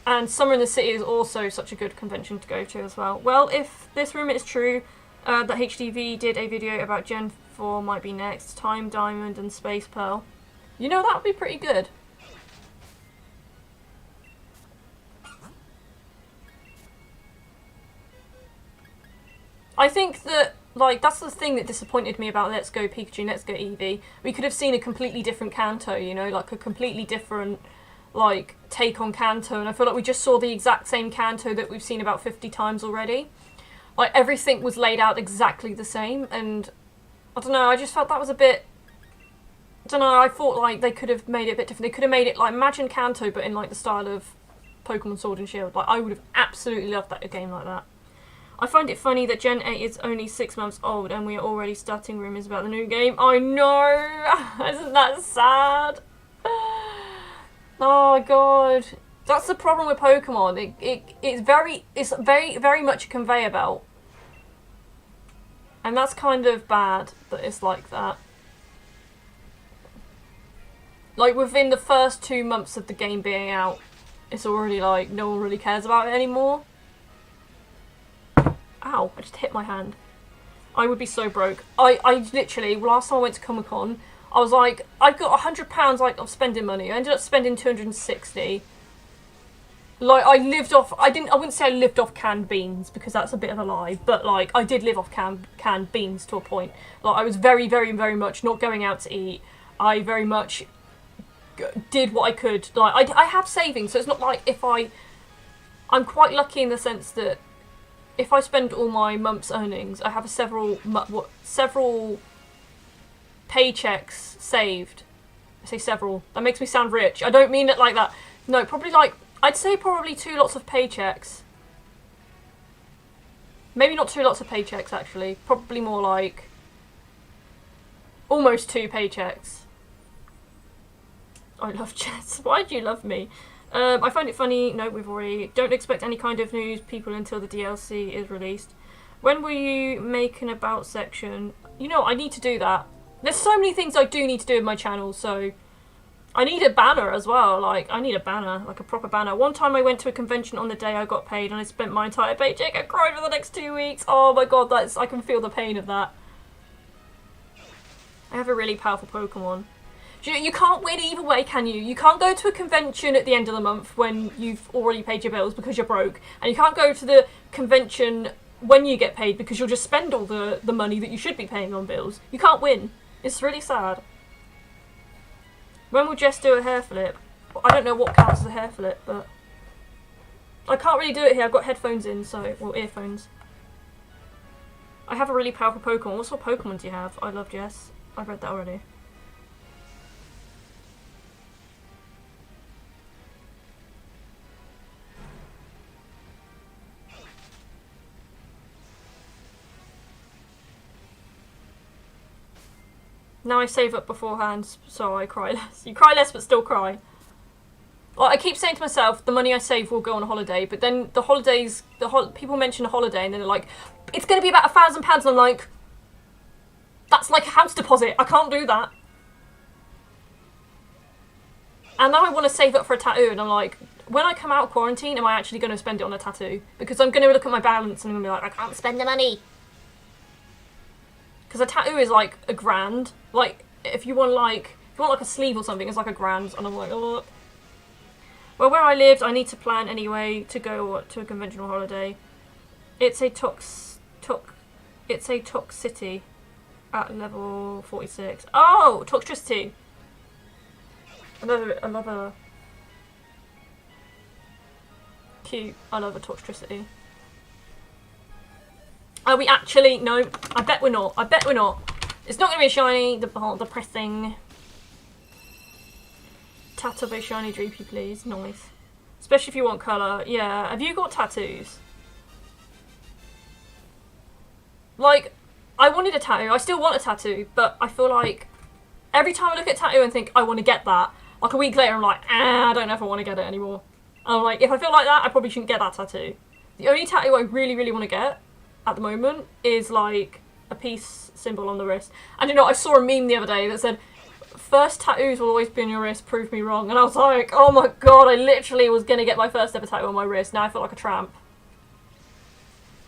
And Summer in the City is also such a good convention to go to as well. Well, if this rumour is true, that HDV did a video about Gen 4 might be next, Time Diamond and Space Pearl. You know, that would be pretty good. I think that, like, that's the thing that disappointed me about Let's Go Pikachu and Let's Go Eevee. We could have seen a completely different Kanto, you know, like a completely different, like, take on Kanto, and I feel like we just saw the exact same Kanto that we've seen about 50 times already. Like, everything was laid out exactly the same, and I don't know, I just felt that was a bit, I don't know, I thought, like, they could have made it a bit different. They could have made it, like, imagine Kanto, but in, like, the style of Pokemon Sword and Shield. Like, I would have absolutely loved that, a game like that. I find it funny that Gen 8 is only 6 months old and we are already starting rumours about the new game. I know! Isn't that sad? Oh god. That's the problem with Pokemon. It's very much a conveyor belt. And that's kind of bad that it's like that. Like, within the first 2 months of the game being out, it's already like, no one really cares about it anymore. Ow, I just hit my hand. I would be so broke. I literally, last time I went to Comic-Con, I was like, I've got £100 like of spending money. I ended up spending 260. Like, I lived off, I wouldn't say I lived off canned beans, because that's a bit of a lie, but like, I did live off canned beans to a point. Like, I was very, very, very much not going out to eat. I very much did what I could. Like, I have savings, so it's not like I'm quite lucky in the sense that if I spend all my month's earnings, I have several paychecks saved. I say several. That makes me sound rich. I don't mean it like that. No, probably like, I'd say probably 2 lots of paychecks. Maybe not 2 lots of paychecks, actually. Probably more like almost 2 paychecks. I love Jess. Why do you love me? I find it funny. No, we've already... Don't expect any kind of news, people, until the DLC is released. When will you make an about section? You know, I need to do that. There's so many things I do need to do with my channel, so... I need a banner as well. Like, I need a banner. Like, a proper banner. One time I went to a convention on the day I got paid, and I spent my entire paycheck. I cried for the next 2 weeks. Oh my god, I can feel the pain of that. I have a really powerful Pokemon. You can't win either way, can you? You can't go to a convention at the end of the month when you've already paid your bills because you're broke. And you can't go to the convention when you get paid because you'll just spend all the money that you should be paying on bills. You can't win. It's really sad. When will Jess do a hair flip? I don't know what counts as a hair flip, but... I can't really do it here. I've got headphones in, so... Well, earphones. I have a really powerful Pokemon. What sort of Pokemon do you have? I love Jess. I've read that already. Now I save up beforehand, so I cry less. You cry less, but still cry. Well, I keep saying to myself, the money I save will go on a holiday, but then the holidays, people mention a holiday, and then they're like, it's going to be about £1,000, and I'm like, that's like a house deposit. I can't do that. And now I want to save up for a tattoo, and I'm like, when I come out of quarantine, am I actually going to spend it on a tattoo? Because I'm going to look at my balance, and I'm going to be like, I can't spend the money. Because a tattoo is like £1,000. Like, if you want like a sleeve or something, it's like £1,000. And I'm like, oh. Well, where I lived, I need to plan anyway to go to a conventional holiday. It's a toxicity at level 46. Oh, toxicity. Another cute. I love a toxicity. Are we actually? No, I bet we're not. I bet we're not. It's not going to be a shiny, depressing. Tattoo of a shiny Dreepy, please. Nice. Especially if you want colour. Yeah. Have you got tattoos? Like, I wanted a tattoo. I still want a tattoo, but I feel like every time I look at a tattoo and think, I want to get that, like a week later I'm like, I don't know if I want to get it anymore. And I'm like, if I feel like that, I probably shouldn't get that tattoo. The only tattoo I really, really want to get at the moment is like a peace symbol on the wrist. And you know, I saw a meme the other day that said, first tattoos will always be on your wrist, prove me wrong. And I was like, oh my god, I literally was going to get my first ever tattoo on my wrist. Now I feel like a tramp.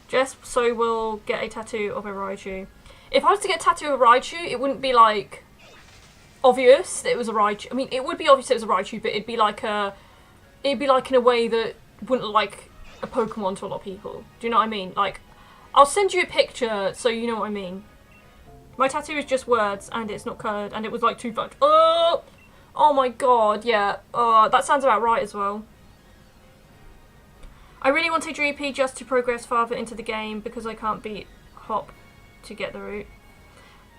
Jess, so we'll get a tattoo of a Raichu. If I was to get a tattoo of a Raichu, it wouldn't be like obvious that it was a Raichu. I mean, it would be obvious it was a Raichu, but it'd be like in a way that wouldn't look like a Pokemon to a lot of people. Do you know what I mean? Like, I'll send you a picture so you know what I mean. My tattoo is just words and it's not coloured and it was like 2 bucks. Oh my god, yeah. That sounds about right as well. I really want a Dreepy just to progress farther into the game because I can't beat Hop to get the route.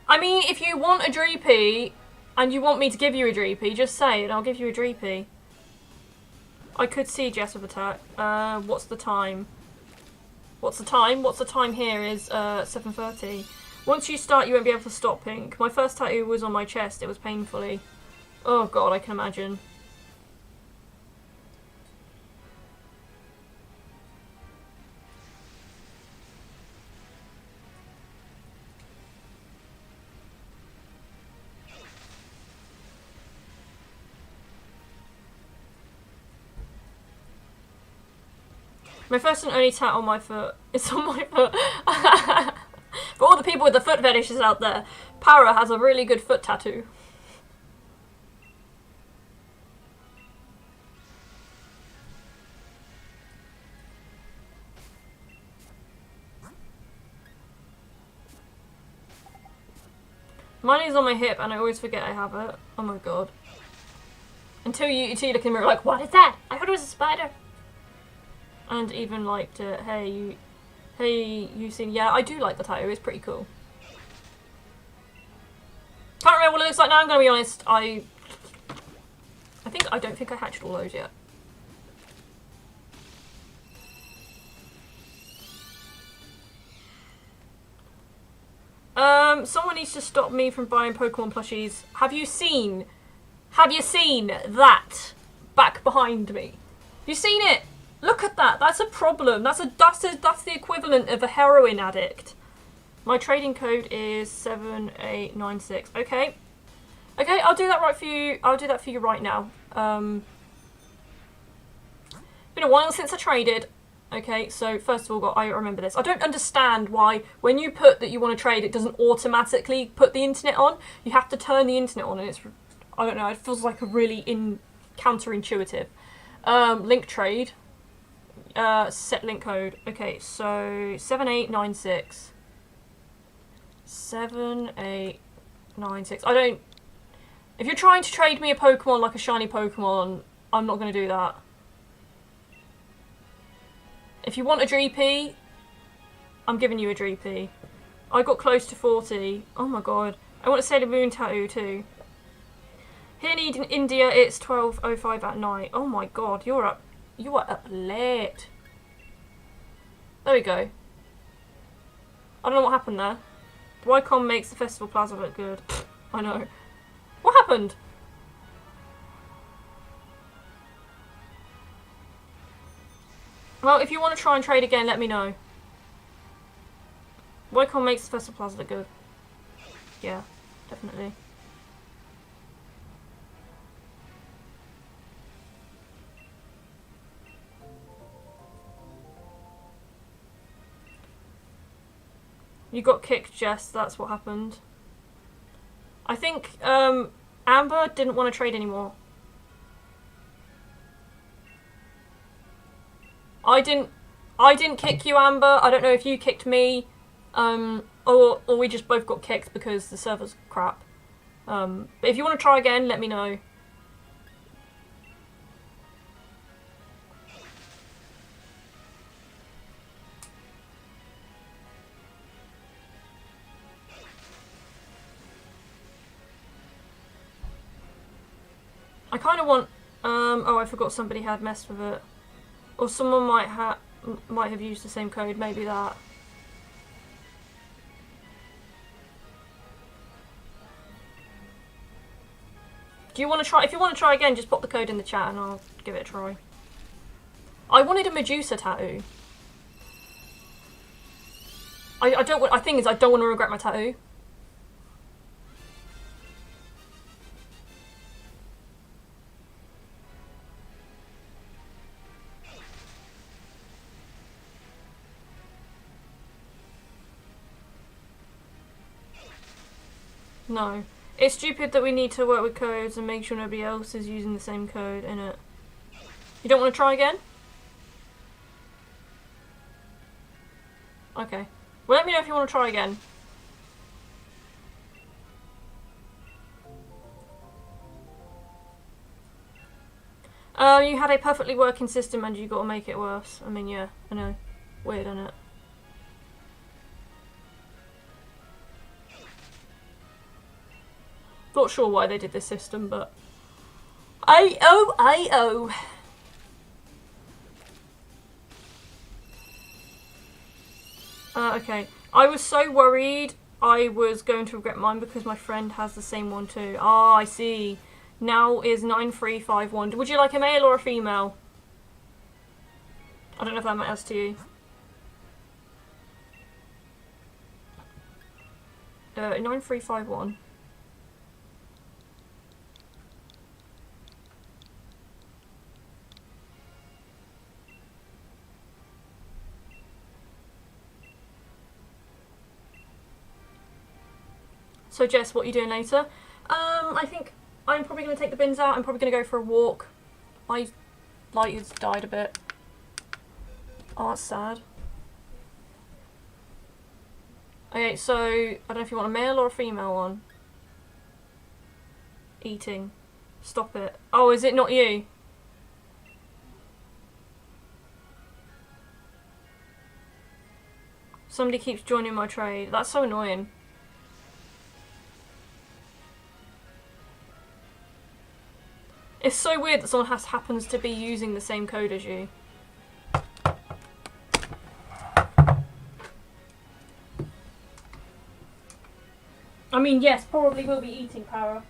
I mean, if you want a Dreepy and you want me to give you a Dreepy, just say it, I'll give you a Dreepy. I could see Jess with attack. What's the time? What's the time? What's the time here is 7:30. Once you start, you won't be able to stop, Pink. My first tattoo was on my chest. It was painfully. Oh god, I can imagine. My first and only tat on my foot is on my foot. For all the people with the foot fetishes out there, Para has a really good foot tattoo. Mine is on my hip and I always forget I have it. Oh my god. Until you look in the mirror like, what is that? I thought it was a spider. And even like hey, you seen, yeah, I do like the tattoo, it's pretty cool. Can't remember what it looks like now, I'm gonna be honest. I don't think I hatched all those yet. Someone needs to stop me from buying Pokemon plushies. Have you seen that back behind me? You seen it? Look at that. That's a problem. That's the equivalent of a heroin addict. My trading code is 7896. Okay. Okay, I'll do that right for you. I'll do that for you right now. Been a while since I traded. Okay, so first of all, I remember this. I don't understand why when you put that you want to trade, it doesn't automatically put the internet on. You have to turn the internet on, and it's, I don't know, it feels like a really counterintuitive. Link trade. Set link code. Okay, so 7896. 7896. I don't... If you're trying to trade me a Pokemon like a shiny Pokemon, I'm not going to do that. If you want a Dreepy, I'm giving you a Dreepy. I got close to 40. Oh my god. I want a Sailor Moon tattoo too. Here in India, it's 12:05 at night. Oh my god, you are up late. There we go. I don't know what happened there. Wycom makes the Festival Plaza look good. I know. What happened? Well, if you want to try and trade again, let me know. Wycom makes the Festival Plaza look good. Yeah, definitely. You got kicked, Jess. That's what happened. I think Amber didn't want to trade anymore. I didn't kick you, Amber. I don't know if you kicked me, or we just both got kicked because the server's crap. But if you want to try again, let me know. I kind of want. Oh, I forgot somebody had messed with it. Or someone might have used the same code, maybe that. Do you want to try? If you want to try again, just pop the code in the chat and I'll give it a try. I wanted a Medusa tattoo. I don't want. I think is I don't want to regret my tattoo. No. It's stupid that we need to work with codes and make sure nobody else is using the same code, innit? You don't want to try again? Okay. Well, let me know if you want to try again. You had a perfectly working system and you got to make it worse. I mean, yeah, I know. Weird, isn't it? Not sure why they did this system, but I-O. Okay. I was so worried I was going to regret mine because my friend has the same one too. Ah, I see. Now is 9351. Would you like a male or a female? I don't know if that matters to you. 9351. So Jess, what are you doing later? I think I'm probably going to take the bins out. I'm probably going to go for a walk. My light has died a bit. Oh, that's sad. Okay, so I don't know if you want a male or a female one. Eating. Stop it. Oh, is it not you? Somebody keeps joining my trade. That's so annoying. It's so weird that someone happens to be using the same code as you. I mean, yes, probably will be eating para.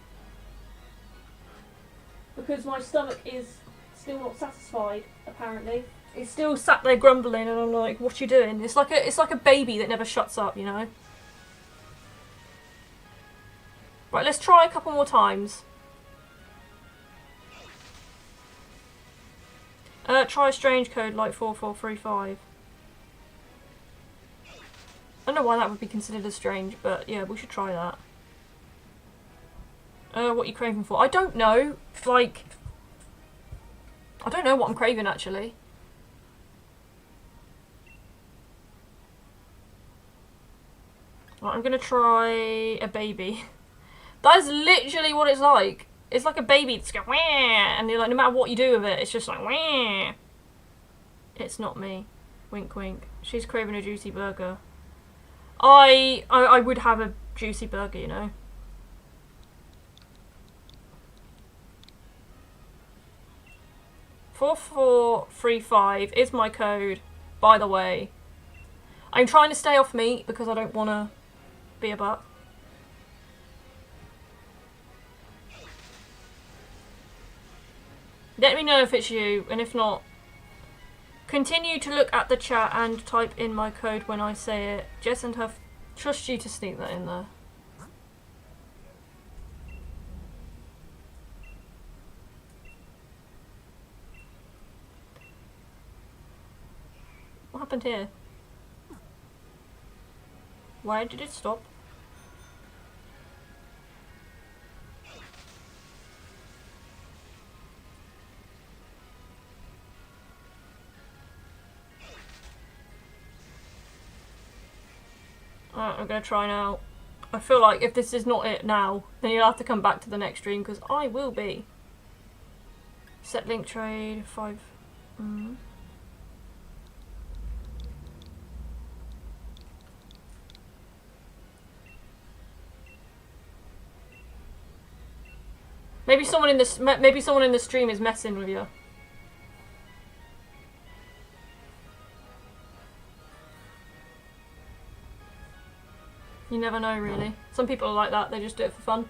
Because my stomach is still not satisfied, apparently. It's still sat there grumbling and I'm like, what you doing? It's like a baby that never shuts up, you know? Right, let's try a couple more times. Try a strange code like 4435. I don't know why that would be considered as strange, but yeah, we should try that. What are you craving for? I don't know. Like, I don't know what I'm craving actually. Right, I'm gonna try a baby. That is literally what it's like. It's like a baby that's going, wah, and you're like, no matter what you do with it, it's just like, wah. It's not me. Wink, wink. She's craving a juicy burger. I would have a juicy burger, you know. $4435 is my code, by the way. I'm trying to stay off meat because I don't want to be a butt. Let me know if it's you, and if not, continue to look at the chat and type in my code when I say it. Jess and her trust you to sneak that in there. What happened here? Why did it stop? Alright, I'm gonna try now. I feel like if this is not it now, then you'll have to come back to the next stream, because I will be. Set link trade, 5... Maybe someone in the stream is messing with you. You never know, really. Some people are like that, they just do it for fun.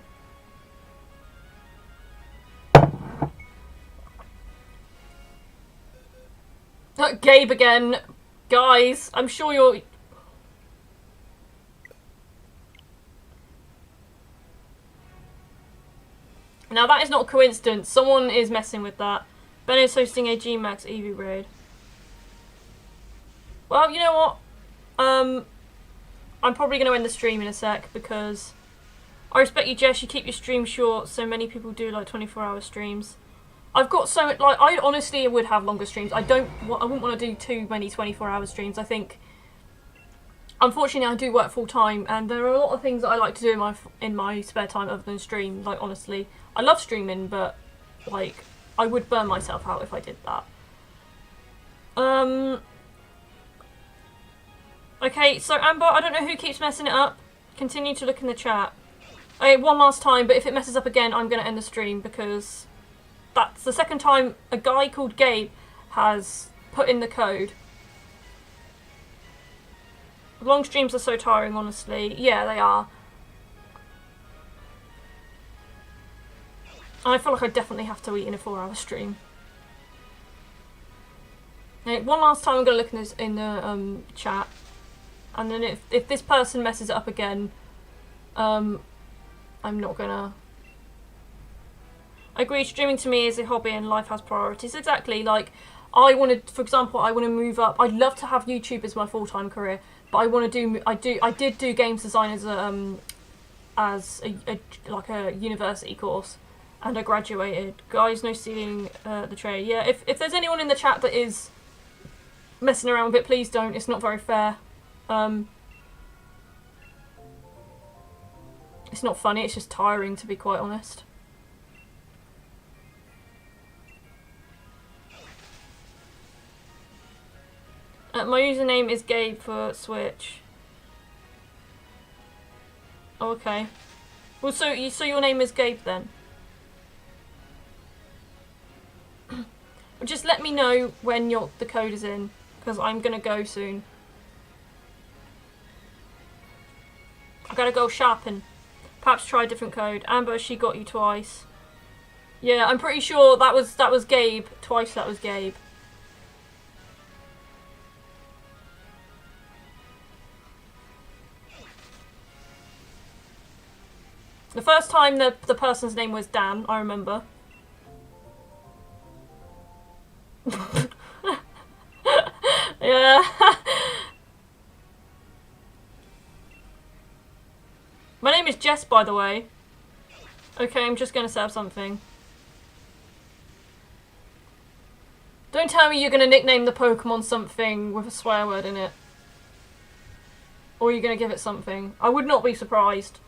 Gabe again. Guys, I'm sure you're... Now that is not a coincidence. Someone is messing with that. Ben is hosting a Gmax EV raid. Well, you know what? I'm probably going to end the stream in a sec because I respect you, Jess. You keep your stream short. So many people do like 24-hour streams. I've got so much. Like, I honestly would have longer streams. I wouldn't want to do too many 24-hour streams. I think, unfortunately, I do work full time, and there are a lot of things that I like to do in my spare time other than stream. Like, honestly, I love streaming, but like, I would burn myself out if I did that. Okay, so Amber, I don't know who keeps messing it up. Continue to look in the chat. Okay, one last time, but if it messes up again, I'm going to end the stream because that's the second time a guy called Gabe has put in the code. Long streams are so tiring, honestly. Yeah, they are. I feel like I definitely have to eat in a 4-hour stream. Okay, one last time I'm going to look in the chat. And then if this person messes it up again, I'm not gonna... I agree, streaming to me is a hobby and life has priorities. Exactly, like, I want to, for example, I want to move up. I'd love to have YouTube as my full-time career, but I want to do, I did do games design as a as like a university course, and I graduated. Guys, no stealing the tray. Yeah, if there's anyone in the chat that is messing around with it, please don't. It's not very fair. It's not funny, it's just tiring, to be quite honest. My username is Gabe for Switch. Oh, okay. Well, so your name is Gabe then? Well, just let me know when the code is in, because I'm gonna go soon. I gotta go shopping. Perhaps try a different code. Amber, she got you twice. Yeah, I'm pretty sure that was Gabe. Twice that was Gabe. The first time the person's name was Dan, I remember. Yeah. My name is Jess, by the way. Okay, I'm just gonna set up something. Don't tell me you're gonna nickname the Pokemon something with a swear word in it. Or you're gonna give it something. I would not be surprised.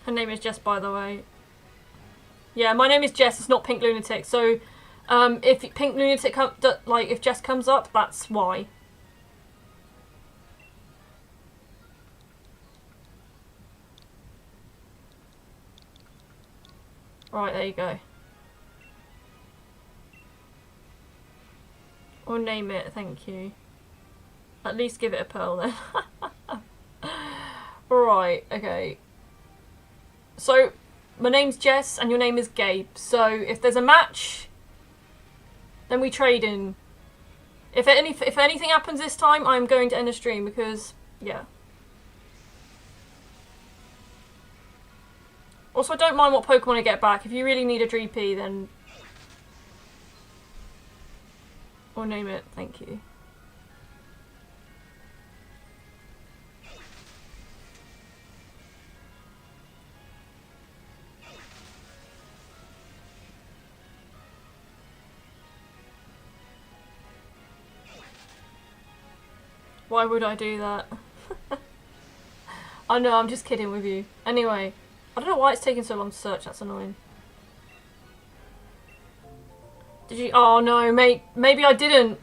Her name is Jess, by the way. Yeah, my name is Jess. It's not PinkLunatic. So, if PinkLunatic if Jess comes up, that's why. Right, there you go. Or name it. Thank you. At least give it a pearl then. Right. Okay. So, my name's Jess and your name is Gabe. So, if there's a match, then we trade in. If anything happens this time, I'm going to end the stream because, yeah. Also, I don't mind what Pokemon I get back. If you really need a Dreepy, then... Or name it. Thank you. Why would I do that? I know, I'm just kidding with you. Anyway, I don't know why it's taking so long to search, that's annoying. Did you? Oh no, mate, maybe I didn't.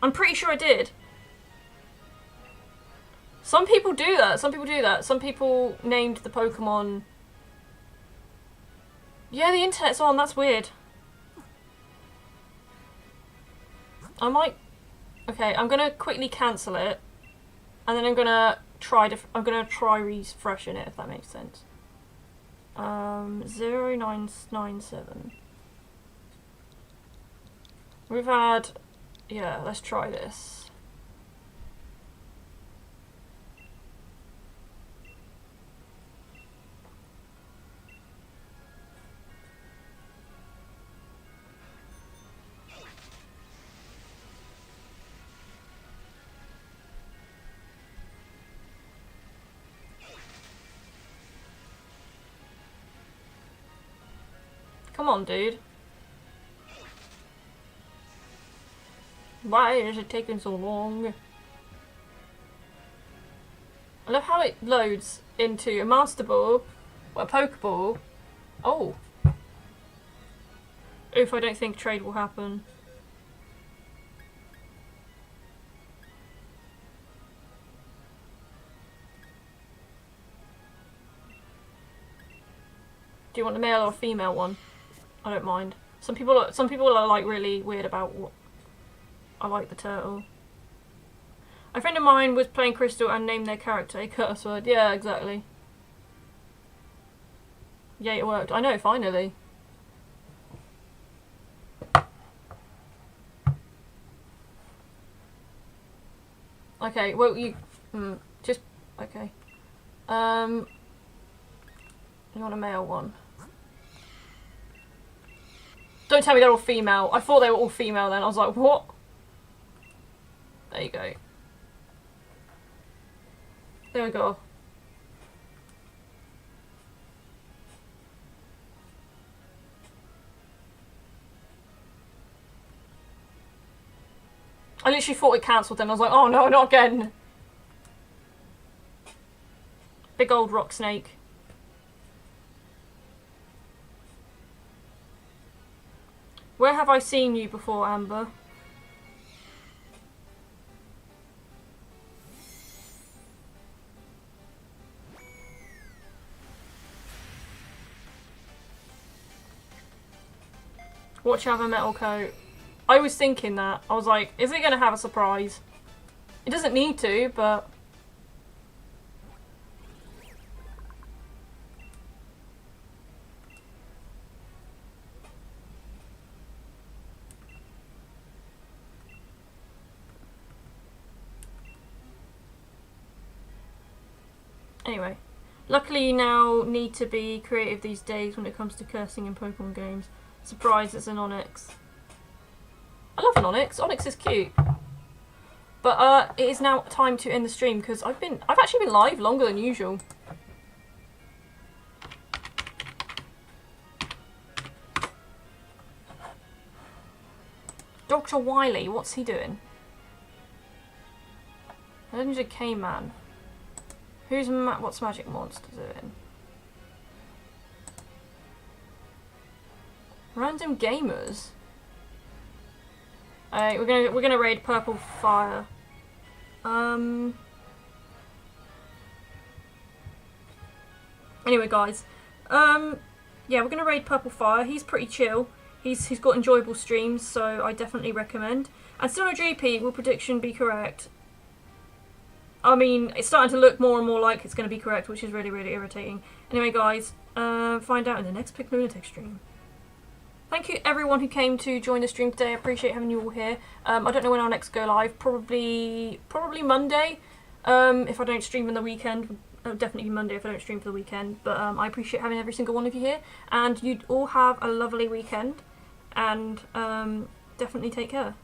I'm pretty sure I did. Some people do that, some people named the Pokemon... Yeah, the internet's on, that's weird. I might... Okay, I'm gonna quickly cancel it, and then I'm gonna try refreshing it, if that makes sense. 0997. We've had... Yeah, let's try this. Come on, dude. Why is it taking so long? I love how it loads into a Master Ball, or a Pokeball. Oh. Oof, I don't think trade will happen. Do you want a male or a female one? I don't mind. Some people are like really weird about what. I like the turtle. A friend of mine was playing Crystal and named their character a curse word. Yeah, exactly. Yeah, it worked. I know, finally. Okay, well, you... just... Okay. You want a male one? Don't tell me they're all female. I thought they were all female then. I was like, what? There you go. There we go. I literally thought it cancelled then. I was like, oh no, not again. Big old rock snake. Where have I seen you before, Amber? Watch you have a metal coat. I was thinking that. I was like, is it going to have a surprise? It doesn't need to, but... Anyway. Luckily you now need to be creative these days when it comes to cursing in Pokemon games. Surprise, it's an Onyx. I love an Onyx. Onyx is cute. But it is now time to end the stream because I've actually been live longer than usual. Dr. Wily, what's he doing? Legendary K-Man. What's Magic Monster doing? Random Gamers. Alright, we're gonna raid Purple Fire. Anyway, guys. Yeah, we're gonna raid Purple Fire. He's pretty chill. He's got enjoyable streams, so I definitely recommend. And still no Dreepy, will prediction be correct? I mean, it's starting to look more and more like it's going to be correct, which is really, really irritating. Anyway, guys, find out in the next PinkLunatic stream. Thank you, everyone who came to join the stream today. I appreciate having you all here. I don't know when our next go live. Probably Monday. If I don't stream on the weekend. It'll definitely be Monday if I don't stream for the weekend. But I appreciate having every single one of you here. And you all have a lovely weekend. And definitely take care.